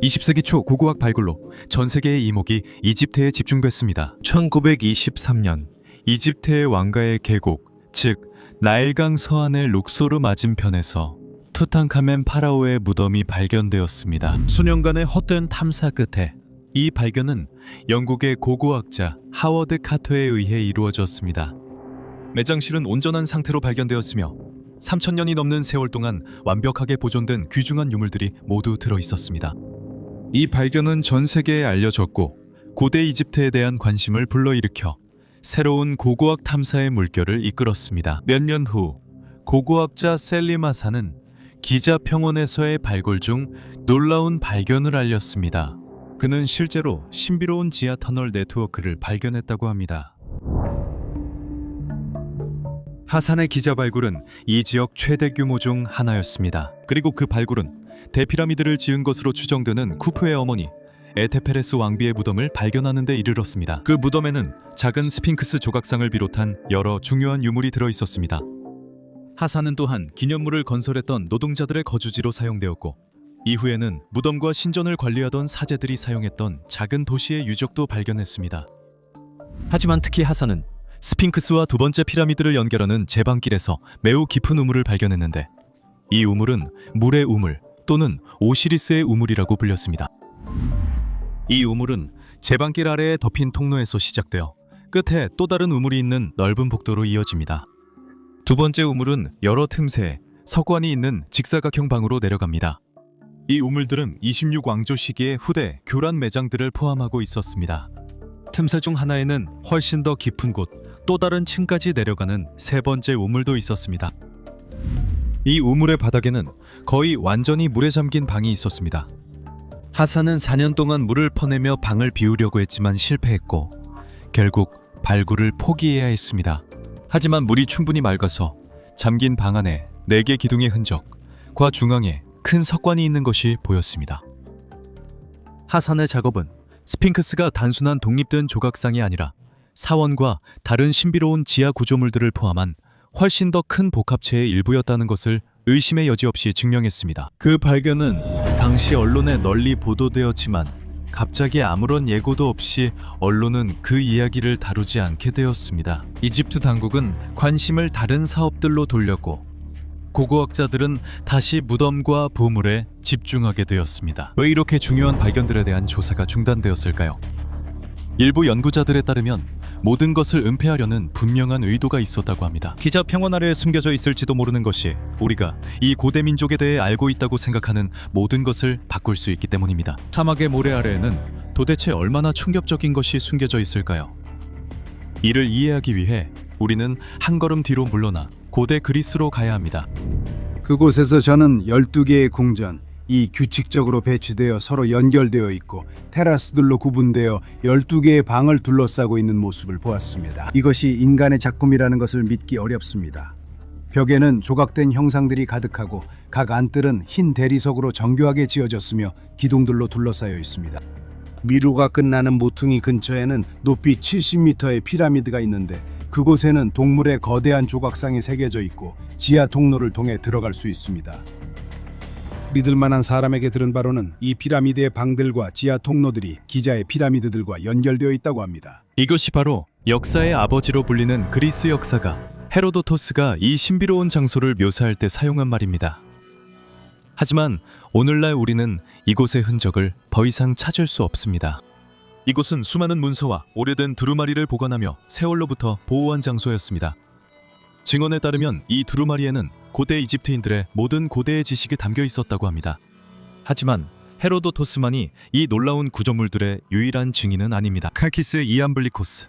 20세기 초 고고학 발굴로 전 세계의 이목이 이집트에 집중됐습니다. 1923년 이집트의 왕가의 계곡, 즉 나일강 서안의 룩소르 맞은편에서 투탕카멘 파라오의 무덤이 발견되었습니다. 수년간의 헛된 탐사 끝에 이 발견은 영국의 고고학자 하워드 카터에 의해 이루어졌습니다. 매장실은 온전한 상태로 발견되었으며 3,000년이 넘는 세월 동안 완벽하게 보존된 귀중한 유물들이 모두 들어있었습니다. 이 발견은 전 세계에 알려졌고 고대 이집트에 대한 관심을 불러일으켜 새로운 고고학 탐사의 물결을 이끌었습니다. 몇 년 후 고고학자 셀리마사는 기자평원에서의 발굴 중 놀라운 발견을 알렸습니다. 그는 실제로 신비로운 지하 터널 네트워크를 발견했다고 합니다. 하산의 기자 발굴은 이 지역 최대 규모 중 하나였습니다. 그리고 그 발굴은 대피라미드를 지은 것으로 추정되는 쿠프의 어머니 에테페레스 왕비의 무덤을 발견하는 데 이르렀습니다. 그 무덤에는 작은 스핑크스 조각상을 비롯한 여러 중요한 유물이 들어있었습니다. 하산은 또한 기념물을 건설했던 노동자들의 거주지로 사용되었고 이후에는 무덤과 신전을 관리하던 사제들이 사용했던 작은 도시의 유적도 발견했습니다. 하지만 특히 하산은 스핑크스와 두 번째 피라미드를 연결하는 제방길에서 매우 깊은 우물을 발견했는데 이 우물은 물의 우물 또는 오시리스의 우물이라고 불렸습니다. 이 우물은 제방길 아래에 덮인 통로에서 시작되어 끝에 또 다른 우물이 있는 넓은 복도로 이어집니다. 두 번째 우물은 여러 틈새에 석관이 있는 직사각형 방으로 내려갑니다. 이 우물들은 26왕조 시기의 후대 교란 매장들을 포함하고 있었습니다. 틈새 중 하나에는 훨씬 더 깊은 곳, 또 다른 층까지 내려가는 세 번째 우물도 있었습니다. 이 우물의 바닥에는 거의 완전히 물에 잠긴 방이 있었습니다. 하산은 4년 동안 물을 퍼내며 방을 비우려고 했지만 실패했고 결국 발굴을 포기해야 했습니다. 하지만 물이 충분히 맑아서 잠긴 방 안에 4개 기둥의 흔적과 중앙에 큰 석관이 있는 것이 보였습니다. 하산의 작업은 스핑크스가 단순한 독립된 조각상이 아니라 사원과 다른 신비로운 지하 구조물들을 포함한 훨씬 더 큰 복합체의 일부였다는 것을 의심의 여지 없이 증명했습니다. 그 발견은 당시 언론에 널리 보도되었지만 갑자기 아무런 예고도 없이 언론은 그 이야기를 다루지 않게 되었습니다. 이집트 당국은 관심을 다른 사업들로 돌렸고 고고학자들은 다시 무덤과 보물에 집중하게 되었습니다. 왜 이렇게 중요한 발견들에 대한 조사가 중단되었을까요? 일부 연구자들에 따르면 모든 것을 은폐하려는 분명한 의도가 있었다고 합니다. 기자 평원 아래에 숨겨져 있을지도 모르는 것이 우리가 이 고대 민족에 대해 알고 있다고 생각하는 모든 것을 바꿀 수 있기 때문입니다. 사막의 모래 아래에는 도대체 얼마나 충격적인 것이 숨겨져 있을까요? 이를 이해하기 위해 우리는 한 걸음 뒤로 물러나 고대 그리스로 가야 합니다. 그곳에서 저는 12개의 궁전, 이 규칙적으로 배치되어 서로 연결되어 있고 테라스들로 구분되어 12개의 방을 둘러싸고 있는 모습을 보았습니다. 이것이 인간의 작품이라는 것을 믿기 어렵습니다. 벽에는 조각된 형상들이 가득하고 각 안뜰은 흰 대리석으로 정교하게 지어졌으며 기둥들로 둘러싸여 있습니다. 미로가 끝나는 모퉁이 근처에는 높이 70m의 피라미드가 있는데 그곳에는 동물의 거대한 조각상이 새겨져 있고 지하 통로를 통해 들어갈 수 있습니다. 믿을 만한 사람에게 들은 바로는 이 피라미드의 방들과 지하 통로들이 기자의 피라미드들과 연결되어 있다고 합니다. 이것이 바로 역사의 아버지로 불리는 그리스 역사가 헤로도토스가 이 신비로운 장소를 묘사할 때 사용한 말입니다. 하지만 오늘날 우리는 이곳의 흔적을 더 이상 찾을 수 없습니다. 이곳은 수많은 문서와 오래된 두루마리를 보관하며 세월로부터 보호한 장소였습니다. 증언에 따르면 이 두루마리에는 고대 이집트인들의 모든 고대의 지식이 담겨 있었다고 합니다. 하지만 헤로도토스만이 이 놀라운 구조물들의 유일한 증인은 아닙니다. 칼키스 이암블리코스,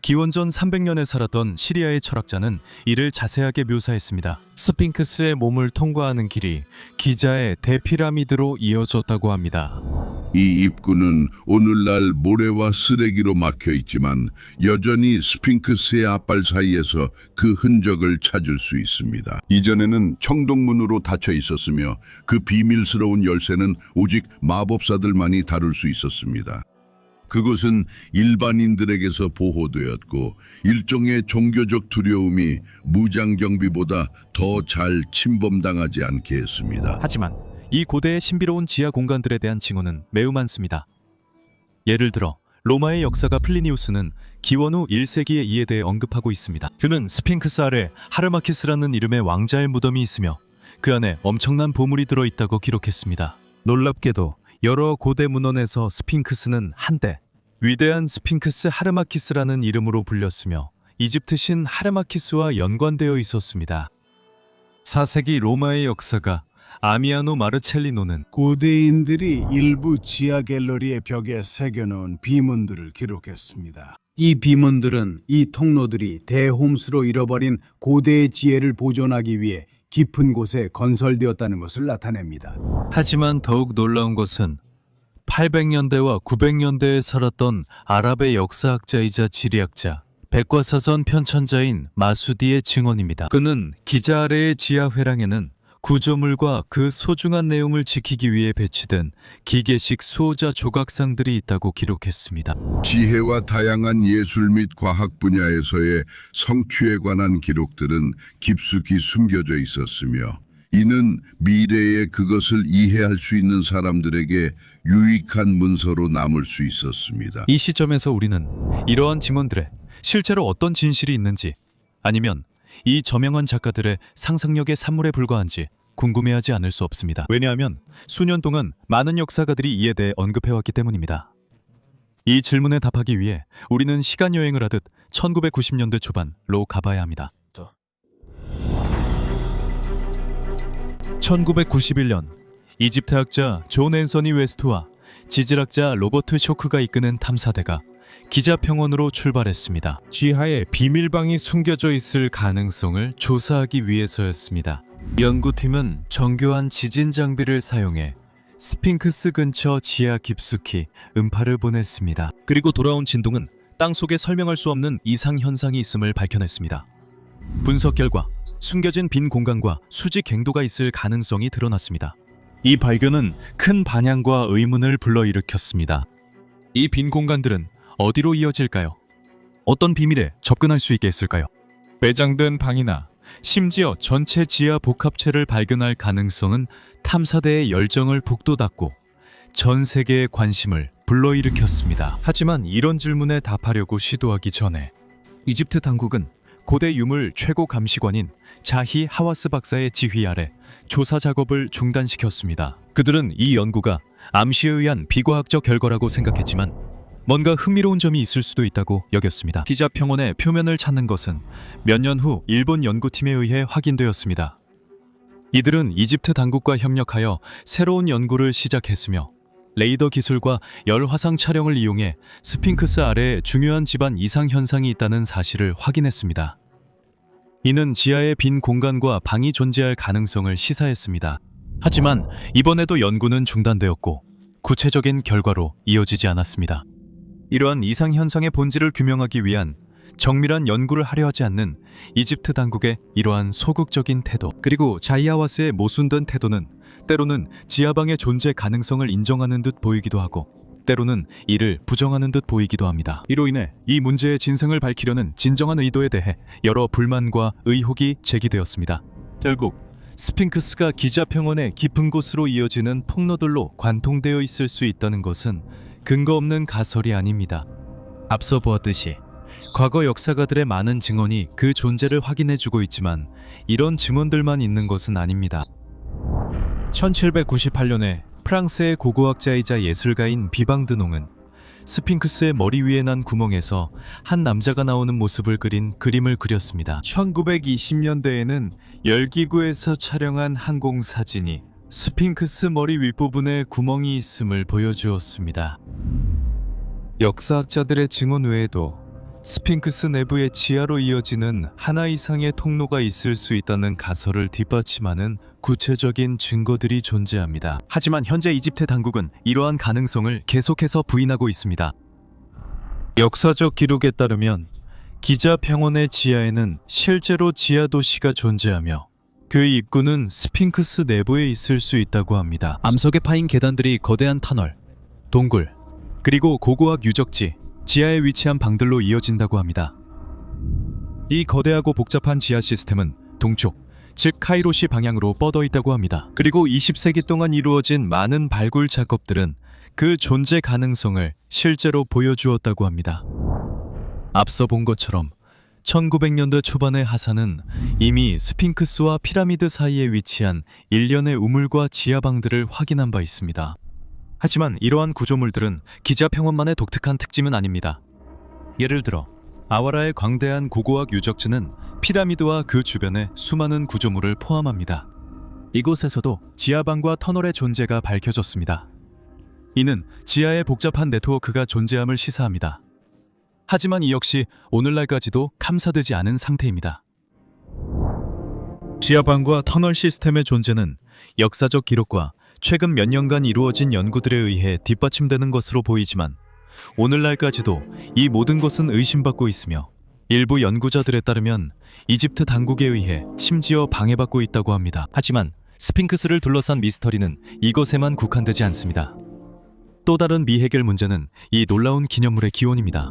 기원전 300년에 살았던 시리아의 철학자는 이를 자세하게 묘사했습니다. 스핑크스의 몸을 통과하는 길이 기자의 대피라미드로 이어졌다고 합니다. 이 입구는 오늘날 모래와 쓰레기로 막혀 있지만 여전히 스핑크스의 앞발 사이에서 그 흔적을 찾을 수 있습니다. 이전에는 청동문으로 닫혀 있었으며 그 비밀스러운 열쇠는 오직 마법사들만이 다룰 수 있었습니다. 그곳은 일반인들에게서 보호되었고 일종의 종교적 두려움이 무장 경비보다 더 잘 침범당하지 않게 했습니다. 하지만 이 고대의 신비로운 지하 공간들에 대한 징후는 매우 많습니다. 예를 들어 로마의 역사가 플리니우스는 기원 후 1세기에 이에 대해 언급하고 있습니다. 그는 스핑크스 아래 하르마키스라는 이름의 왕자의 무덤이 있으며 그 안에 엄청난 보물이 들어있다고 기록했습니다. 놀랍게도 여러 고대 문헌에서 스핑크스는 한때 위대한 스핑크스 하르마키스라는 이름으로 불렸으며 이집트 신 하르마키스와 연관되어 있었습니다. 4세기 로마의 역사가 아미아노 마르첼리노는 고대인들이 일부 지하 갤러리의 벽에 새겨놓은 비문들을 기록했습니다. 이 비문들은 이 통로들이 대홈수로 잃어버린 고대의 지혜를 보존하기 위해 깊은 곳에 건설되었다는 것을 나타냅니다. 하지만 더욱 놀라운 것은 800년대와 900년대에 살았던 아랍의 역사학자이자 지리학자 백과사전 편찬자인 마수디의 증언입니다. 그는 기자 아래의 지하 회랑에는 구조물과 그 소중한 내용을 지키기 위해 배치된 기계식 수호자 조각상들이 있다고 기록했습니다. 지혜와 다양한 예술 및 과학 분야에서의 성취에 관한 기록들은 깊숙이 숨겨져 있었으며 이는 미래에 그것을 이해할 수 있는 사람들에게 유익한 문서로 남을 수 있었습니다. 이 시점에서 우리는 이러한 증언들에 실제로 어떤 진실이 있는지 아니면 이 저명한 작가들의 상상력의 산물에 불과한지 궁금해하지 않을 수 없습니다. 왜냐하면 수년 동안 많은 역사가들이 이에 대해 언급해왔기 때문입니다. 이 질문에 답하기 위해 우리는 시간 여행을 하듯 1990년대 초반로 가봐야 합니다. 1991년 이집트 학자 존 앤서니 웨스트와 지질학자 로버트 쇼크가 이끄는 탐사대가 기자 평원으로 출발했습니다. 지하에 비밀방이 숨겨져 있을 가능성을 조사하기 위해서였습니다. 연구팀은 정교한 지진 장비를 사용해 스핑크스 근처 지하 깊숙이 음파를 보냈습니다. 그리고 돌아온 진동은 땅속에 설명할 수 없는 이상 현상이 있음을 밝혀냈습니다. 분석 결과 숨겨진 빈 공간과 수직 갱도가 있을 가능성이 드러났습니다. 이 발견은 큰 반향과 의문을 불러일으켰습니다. 이 빈 공간들은 어디로 이어질까요? 어떤 비밀에 접근할 수 있게 했을까요? 매장된 방이나 심지어 전체 지하 복합체를 발견할 가능성은 탐사대의 열정을 북돋았고 전 세계의 관심을 불러일으켰습니다. 하지만 이런 질문에 답하려고 시도하기 전에 이집트 당국은 고대 유물 최고 감시관인 자히 하와스 박사의 지휘 아래 조사 작업을 중단시켰습니다. 그들은 이 연구가 암시에 의한 비과학적 결과라고 생각했지만 뭔가 흥미로운 점이 있을 수도 있다고 여겼습니다. 기자 평원의 표면을 찾는 것은 몇 년 후 일본 연구팀에 의해 확인되었습니다. 이들은 이집트 당국과 협력하여 새로운 연구를 시작했으며 레이더 기술과 열 화상 촬영을 이용해 스핑크스 아래에 중요한 집안 이상 현상이 있다는 사실을 확인했습니다. 이는 지하의 빈 공간과 방이 존재할 가능성을 시사했습니다. 하지만 이번에도 연구는 중단되었고 구체적인 결과로 이어지지 않았습니다. 이러한 이상 현상의 본질을 규명하기 위한 정밀한 연구를 하려 하지 않는 이집트 당국의 이러한 소극적인 태도, 그리고 자이하와스의 모순된 태도는 때로는 지하방의 존재 가능성을 인정하는 듯 보이기도 하고 때로는 이를 부정하는 듯 보이기도 합니다. 이로 인해 이 문제의 진상을 밝히려는 진정한 의도에 대해 여러 불만과 의혹이 제기되었습니다. 결국 스핑크스가 기자 평원의 깊은 곳으로 이어지는 통로들로 관통되어 있을 수 있다는 것은 근거 없는 가설이 아닙니다. 앞서 보았듯이 과거 역사가들의 많은 증언이 그 존재를 확인해주고 있지만 이런 증언들만 있는 것은 아닙니다. 1798년에 프랑스의 고고학자이자 예술가인 비방드농은 스핑크스의 머리 위에 난 구멍에서 한 남자가 나오는 모습을 그린 그림을 그렸습니다. 1920년대에는 열기구에서 촬영한 항공사진이 스핑크스 머리 윗부분에 구멍이 있음을 보여주었습니다. 역사학자들의 증언 외에도 스핑크스 내부의 지하로 이어지는 하나 이상의 통로가 있을 수 있다는 가설을 뒷받침하는 구체적인 증거들이 존재합니다. 하지만 현재 이집트 당국은 이러한 가능성을 계속해서 부인하고 있습니다. 역사적 기록에 따르면 기자 평원의 지하에는 실제로 지하 도시가 존재하며 그 입구는 스핑크스 내부에 있을 수 있다고 합니다. 암석에 파인 계단들이 거대한 터널, 동굴, 그리고 고고학 유적지, 지하에 위치한 방들로 이어진다고 합니다. 이 거대하고 복잡한 지하 시스템은 동쪽, 즉 카이로시 방향으로 뻗어 있다고 합니다. 그리고 20세기 동안 이루어진 많은 발굴 작업들은 그 존재 가능성을 실제로 보여주었다고 합니다. 앞서 본 것처럼 1900년대 초반의 하사는 이미 스핑크스와 피라미드 사이에 위치한 일련의 우물과 지하방들을 확인한 바 있습니다. 하지만 이러한 구조물들은 기자 평원만의 독특한 특징은 아닙니다. 예를 들어 아와라의 광대한 고고학 유적지는 피라미드와 그 주변의 수많은 구조물을 포함합니다. 이곳에서도 지하방과 터널의 존재가 밝혀졌습니다. 이는 지하의 복잡한 네트워크가 존재함을 시사합니다. 하지만 이 역시 오늘날까지도 감사되지 않은 상태입니다. 지하방과 터널 시스템의 존재는 역사적 기록과 최근 몇 년간 이루어진 연구들에 의해 뒷받침되는 것으로 보이지만 오늘날까지도 이 모든 것은 의심받고 있으며 일부 연구자들에 따르면 이집트 당국에 의해 심지어 방해받고 있다고 합니다. 하지만 스핑크스를 둘러싼 미스터리는 이것에만 국한되지 않습니다. 또 다른 미해결 문제는 이 놀라운 기념물의 기원입니다.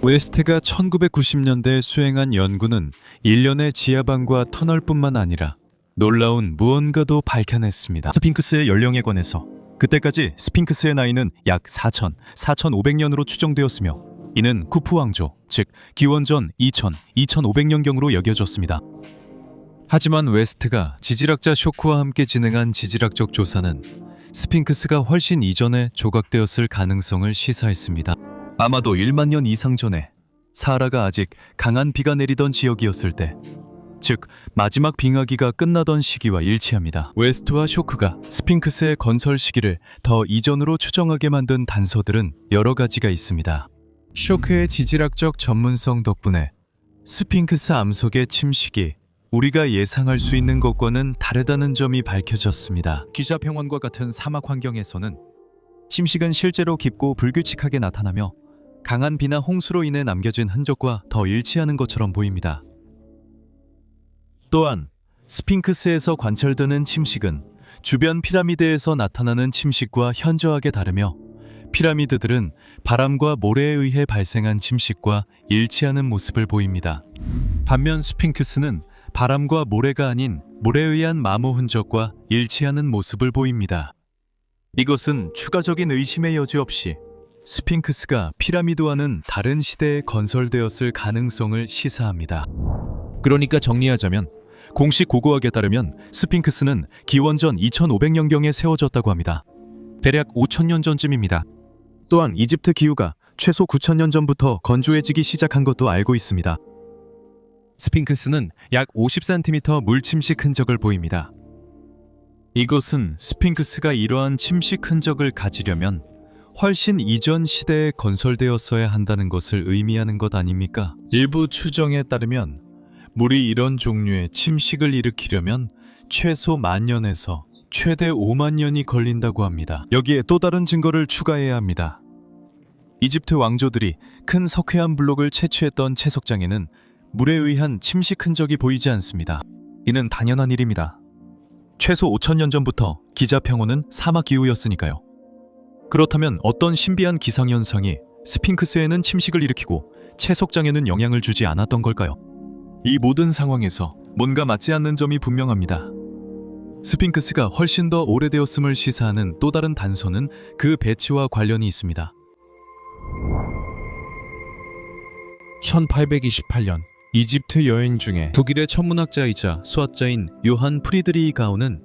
웨스트가 1990년대에 수행한 연구는 일련의 지하방과 터널뿐만 아니라 놀라운 무언가도 밝혀냈습니다. 스핑크스의 연령에 관해서 그때까지 스핑크스의 나이는 약 4,500년으로 추정되었으며 이는 쿠프 왕조, 즉 기원전 2,500년경으로 여겨졌습니다. 하지만 웨스트가 지질학자 쇼크와 함께 진행한 지질학적 조사는 스핑크스가 훨씬 이전에 조각되었을 가능성을 시사했습니다. 아마도 1만 년 이상 전에 사하라가 아직 강한 비가 내리던 지역이었을 때, 즉 마지막 빙하기가 끝나던 시기와 일치합니다. 웨스트와 쇼크가 스핑크스의 건설 시기를 더 이전으로 추정하게 만든 단서들은 여러 가지가 있습니다. 쇼크의 지질학적 전문성 덕분에 스핑크스 암석의 침식이 우리가 예상할 수 있는 것과는 다르다는 점이 밝혀졌습니다. 기자 평원과 같은 사막 환경에서는 침식은 실제로 깊고 불규칙하게 나타나며 강한 비나 홍수로 인해 남겨진 흔적과 더 일치하는 것처럼 보입니다. 또한 스핑크스에서 관찰되는 침식은 주변 피라미드에서 나타나는 침식과 현저하게 다르며 피라미드들은 바람과 모래에 의해 발생한 침식과 일치하는 모습을 보입니다. 반면 스핑크스는 바람과 모래가 아닌 물에 의한 마모 흔적과 일치하는 모습을 보입니다. 이것은 추가적인 의심의 여지 없이 스핑크스가 피라미드와는 다른 시대에 건설되었을 가능성을 시사합니다. 그러니까 정리하자면 공식 고고학에 따르면 스핑크스는 기원전 2500년경에 세워졌다고 합니다. 대략 5000년 전쯤입니다. 또한 이집트 기후가 최소 9000년 전부터 건조해지기 시작한 것도 알고 있습니다. 스핑크스는 약 50cm 물 침식 흔적을 보입니다. 이것은 스핑크스가 이러한 침식 흔적을 가지려면 훨씬 이전 시대에 건설되었어야 한다는 것을 의미하는 것 아닙니까? 일부 추정에 따르면 물이 이런 종류의 침식을 일으키려면 최소 10,000년에서 최대 50,000년이 걸린다고 합니다. 여기에 또 다른 증거를 추가해야 합니다. 이집트 왕조들이 큰 석회암 블록을 채취했던 채석장에는 물에 의한 침식 흔적이 보이지 않습니다. 이는 당연한 일입니다. 최소 5000년 전부터 기자 평원은 사막 기후였으니까요. 그렇다면 어떤 신비한 기상현상이 스핑크스에는 침식을 일으키고 채석장에는 영향을 주지 않았던 걸까요? 이 모든 상황에서 뭔가 맞지 않는 점이 분명합니다. 스핑크스가 훨씬 더 오래되었음을 시사하는 또 다른 단서는 그 배치와 관련이 있습니다. 1828년 이집트 여행 중에 독일의 천문학자이자 수학자인 요한 프리드리히 가우는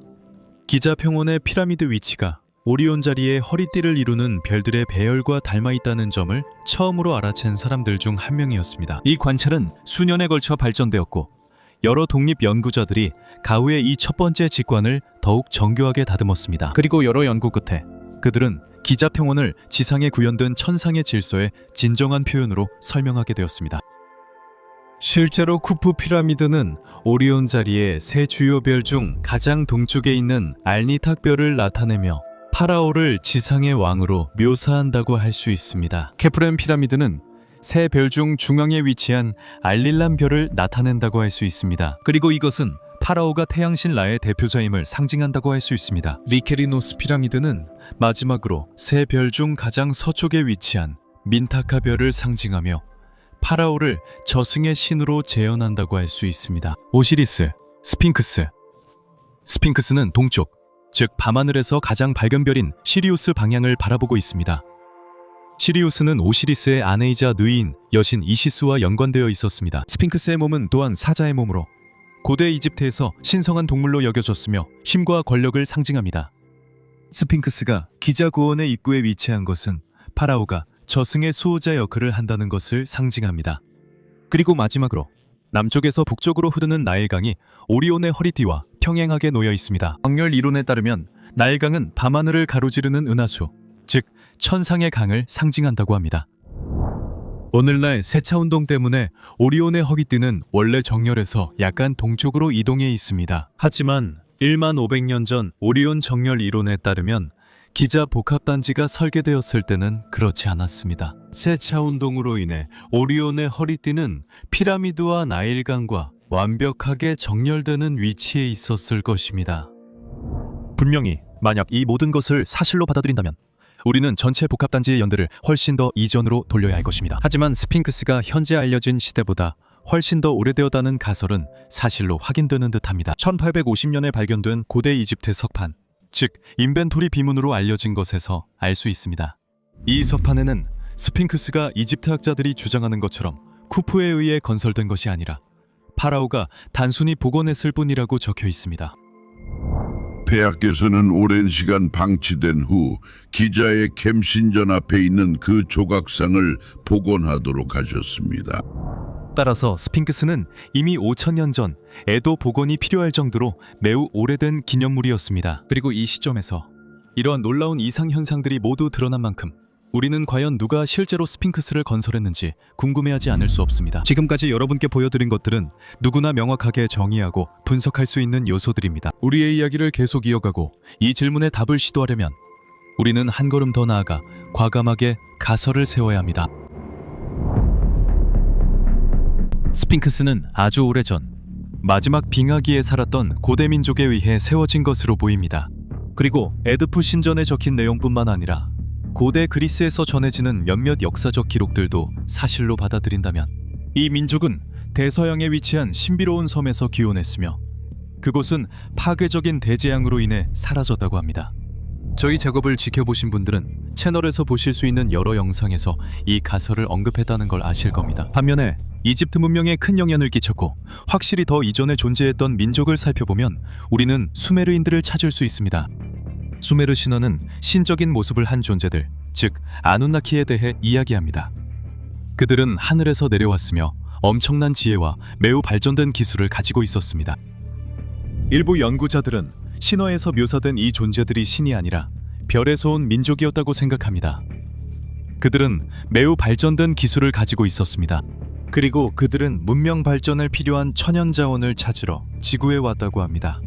기자 평원의 피라미드 위치가 오리온 자리에 허리띠를 이루는 별들의 배열과 닮아 있다는 점을 처음으로 알아챈 사람들 중 한 명이었습니다. 이 관찰은 수년에 걸쳐 발전되었고 여러 독립 연구자들이 가우의 이 첫 번째 직관을 더욱 정교하게 다듬었습니다. 그리고 여러 연구 끝에 그들은 기자 평원을 지상에 구현된 천상의 질서의 진정한 표현으로 설명하게 되었습니다. 실제로 쿠프 피라미드는 오리온 자리의 세 주요 별 중 가장 동쪽에 있는 알니탁 별을 나타내며 파라오를 지상의 왕으로 묘사한다고 할 수 있습니다. 케프렘 피라미드는 세 별 중 중앙에 위치한 알릴람 별을 나타낸다고 할 수 있습니다. 그리고 이것은 파라오가 태양신 라의 대표자임을 상징한다고 할 수 있습니다. 리케리노스 피라미드는 마지막으로 세 별 중 가장 서쪽에 위치한 민타카 별을 상징하며 파라오를 저승의 신으로 재현한다고 할 수 있습니다. 오시리스, 스핑크스. 스핑크스는 동쪽, 즉 밤하늘에서 가장 밝은 별인 시리우스 방향을 바라보고 있습니다. 시리우스는 오시리스의 아내이자 누이인 여신 이시스와 연관되어 있었습니다. 스핑크스의 몸은 또한 사자의 몸으로 고대 이집트에서 신성한 동물로 여겨졌으며 힘과 권력을 상징합니다. 스핑크스가 기자 고원의 입구에 위치한 것은 파라오가 저승의 수호자 역할을 한다는 것을 상징합니다. 그리고 마지막으로 남쪽에서 북쪽으로 흐르는 나일강이 오리온의 허리띠와 평행하게 놓여 있습니다. 정렬 이론에 따르면 나일강은 밤하늘을 가로지르는 은하수, 즉 천상의 강을 상징한다고 합니다. 오늘날 세차운동 때문에 오리온의 허리띠는 원래 정렬에서 약간 동쪽으로 이동해 있습니다. 하지만 1만 500년 전 오리온 정렬 이론에 따르면 기자 복합단지가 설계되었을 때는 그렇지 않았습니다. 세차운동으로 인해 오리온의 허리띠는 피라미드와 나일강과 완벽하게 정렬되는 위치에 있었을 것입니다. 분명히 만약 이 모든 것을 사실로 받아들인다면 우리는 전체 복합단지의 연대를 훨씬 더 이전으로 돌려야 할 것입니다. 하지만 스핑크스가 현재 알려진 시대보다 훨씬 더 오래되었다는 가설은 사실로 확인되는 듯합니다. 1850년에 발견된 고대 이집트 석판, 즉 인벤토리 비문으로 알려진 것에서 알 수 있습니다. 이 석판에는 스핑크스가 이집트 학자들이 주장하는 것처럼 쿠프에 의해 건설된 것이 아니라 파라오가 단순히 복원했을 뿐이라고 적혀 있습니다. 폐하께서는 오랜 시간 방치된 후 기자의 캠신전 앞에 있는 그 조각상을 복원하도록 하셨습니다. 따라서 스핑크스는 이미 5,000년 전 에도 복원이 필요할 정도로 매우 오래된 기념물이었습니다. 그리고 이 시점에서 이러한 놀라운 이상 현상들이 모두 드러난 만큼 우리는 과연 누가 실제로 스핑크스를 건설했는지 궁금해하지 않을 수 없습니다. 지금까지 여러분께 보여드린 것들은 누구나 명확하게 정의하고 분석할 수 있는 요소들입니다. 우리의 이야기를 계속 이어가고 이 질문에 답을 시도하려면 우리는 한 걸음 더 나아가 과감하게 가설을 세워야 합니다. 스핑크스는 아주 오래전 마지막 빙하기에 살았던 고대 민족에 의해 세워진 것으로 보입니다. 그리고 에드푸 신전에 적힌 내용뿐만 아니라 고대 그리스에서 전해지는 몇몇 역사적 기록들도 사실로 받아들인다면 이 민족은 대서양에 위치한 신비로운 섬에서 기원했으며 그곳은 파괴적인 대재앙으로 인해 사라졌다고 합니다. 저희 작업을 지켜보신 분들은 채널에서 보실 수 있는 여러 영상에서 이 가설을 언급했다는 걸 아실 겁니다. 반면에 이집트 문명에 큰 영향을 끼쳤고 확실히 더 이전에 존재했던 민족을 살펴보면 우리는 수메르인들을 찾을 수 있습니다. 수메르 신화는 신적인 모습을 한 존재들, 즉 아누나키에 대해 이야기합니다. 그들은 하늘에서 내려왔으며 엄청난 지혜와 매우 발전된 기술을 가지고 있었습니다. 일부 연구자들은 신화에서 묘사된 이 존재들이 신이 아니라 별에서 온 민족이었다고 생각합니다. 그들은 매우 발전된 기술을 가지고 있었습니다. 그리고 그들은 문명 발전을 필요한 천연 자원을 찾으러 지구에 왔다고 합니다.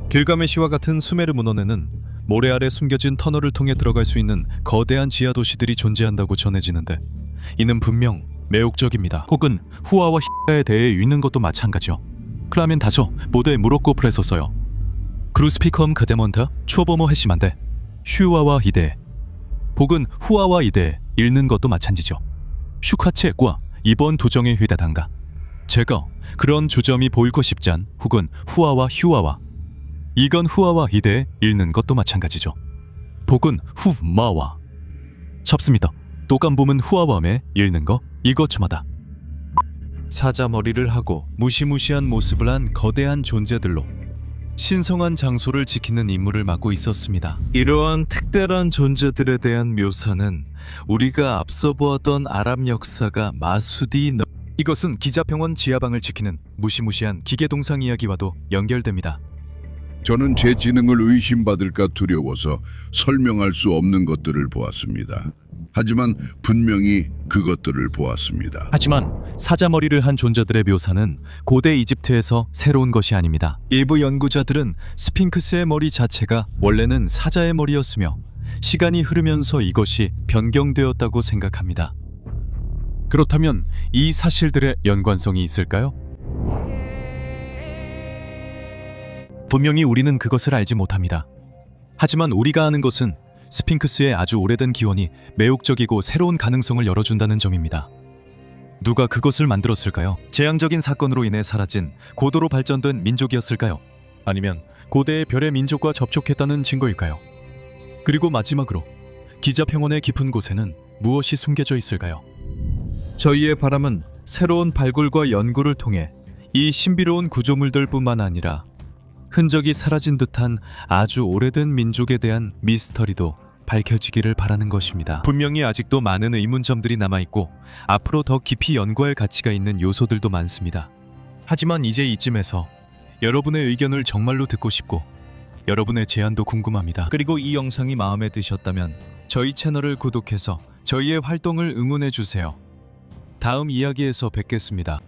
길가메시와 같은 수메르 문헌에는 모래 아래 숨겨진 터널을 통해 들어갈 수 있는 거대한 지하 도시들이 존재한다고 전해지는데 이는 분명 매혹적입니다. 혹은 후아와 히에 대해 읽는 것도 마찬가지요. 그라면 다소 모두의 무롭고 프레소서요. 그루스피컴 가데몬타 추어버머 해시만데 슈와와 히데 혹은 후아와 이데 읽는 것도 마찬가지죠. 슈카체과 이번 두정의 휘다단가 제가 그런 주점이 보이고 싶지 않 혹은 후아와 휴아와, 이건 후아와 이대에 읽는 것도 마찬가지죠. 복은 후마와 첩습니다. 또간봄은 후아와에 읽는 거 이거 주마다. 사자머리를 하고 무시무시한 모습을 한 거대한 존재들로 신성한 장소를 지키는 임무를 맡고 있었습니다. 이러한 특별한 존재들에 대한 묘사는 우리가 앞서 보았던 아랍 역사가 이것은 기자평원 지하방을 지키는 무시무시한 기계동상 이야기와도 연결됩니다. 저는 제 지능을 의심받을까 두려워서 설명할 수 없는 것들을 보았습니다. 하지만 분명히 그것들을 보았습니다. 하지만 사자머리를 한 존재들의 묘사는 고대 이집트에서 새로운 것이 아닙니다. 일부 연구자들은 스핑크스의 머리 자체가 원래는 사자의 머리였으며 시간이 흐르면서 이것이 변경되었다고 생각합니다. 그렇다면 이 사실들의 연관성이 있을까요? 분명히 우리는 그것을 알지 못합니다. 하지만 우리가 아는 것은 스핑크스의 아주 오래된 기원이 매혹적이고 새로운 가능성을 열어준다는 점입니다. 누가 그것을 만들었을까요? 재앙적인 사건으로 인해 사라진 고도로 발전된 민족이었을까요? 아니면 고대의 별의 민족과 접촉했다는 증거일까요? 그리고 마지막으로 기자평원의 깊은 곳에는 무엇이 숨겨져 있을까요? 저희의 바람은 새로운 발굴과 연구를 통해 이 신비로운 구조물들 뿐만 아니라 흔적이 사라진 듯한 아주 오래된 민족에 대한 미스터리도 밝혀지기를 바라는 것입니다. 분명히 아직도 많은 의문점들이 남아있고 앞으로 더 깊이 연구할 가치가 있는 요소들도 많습니다. 하지만 이제 이쯤에서 여러분의 의견을 정말로 듣고 싶고 여러분의 제안도 궁금합니다. 그리고 이 영상이 마음에 드셨다면 저희 채널을 구독해서 저희의 활동을 응원해주세요. 다음 이야기에서 뵙겠습니다.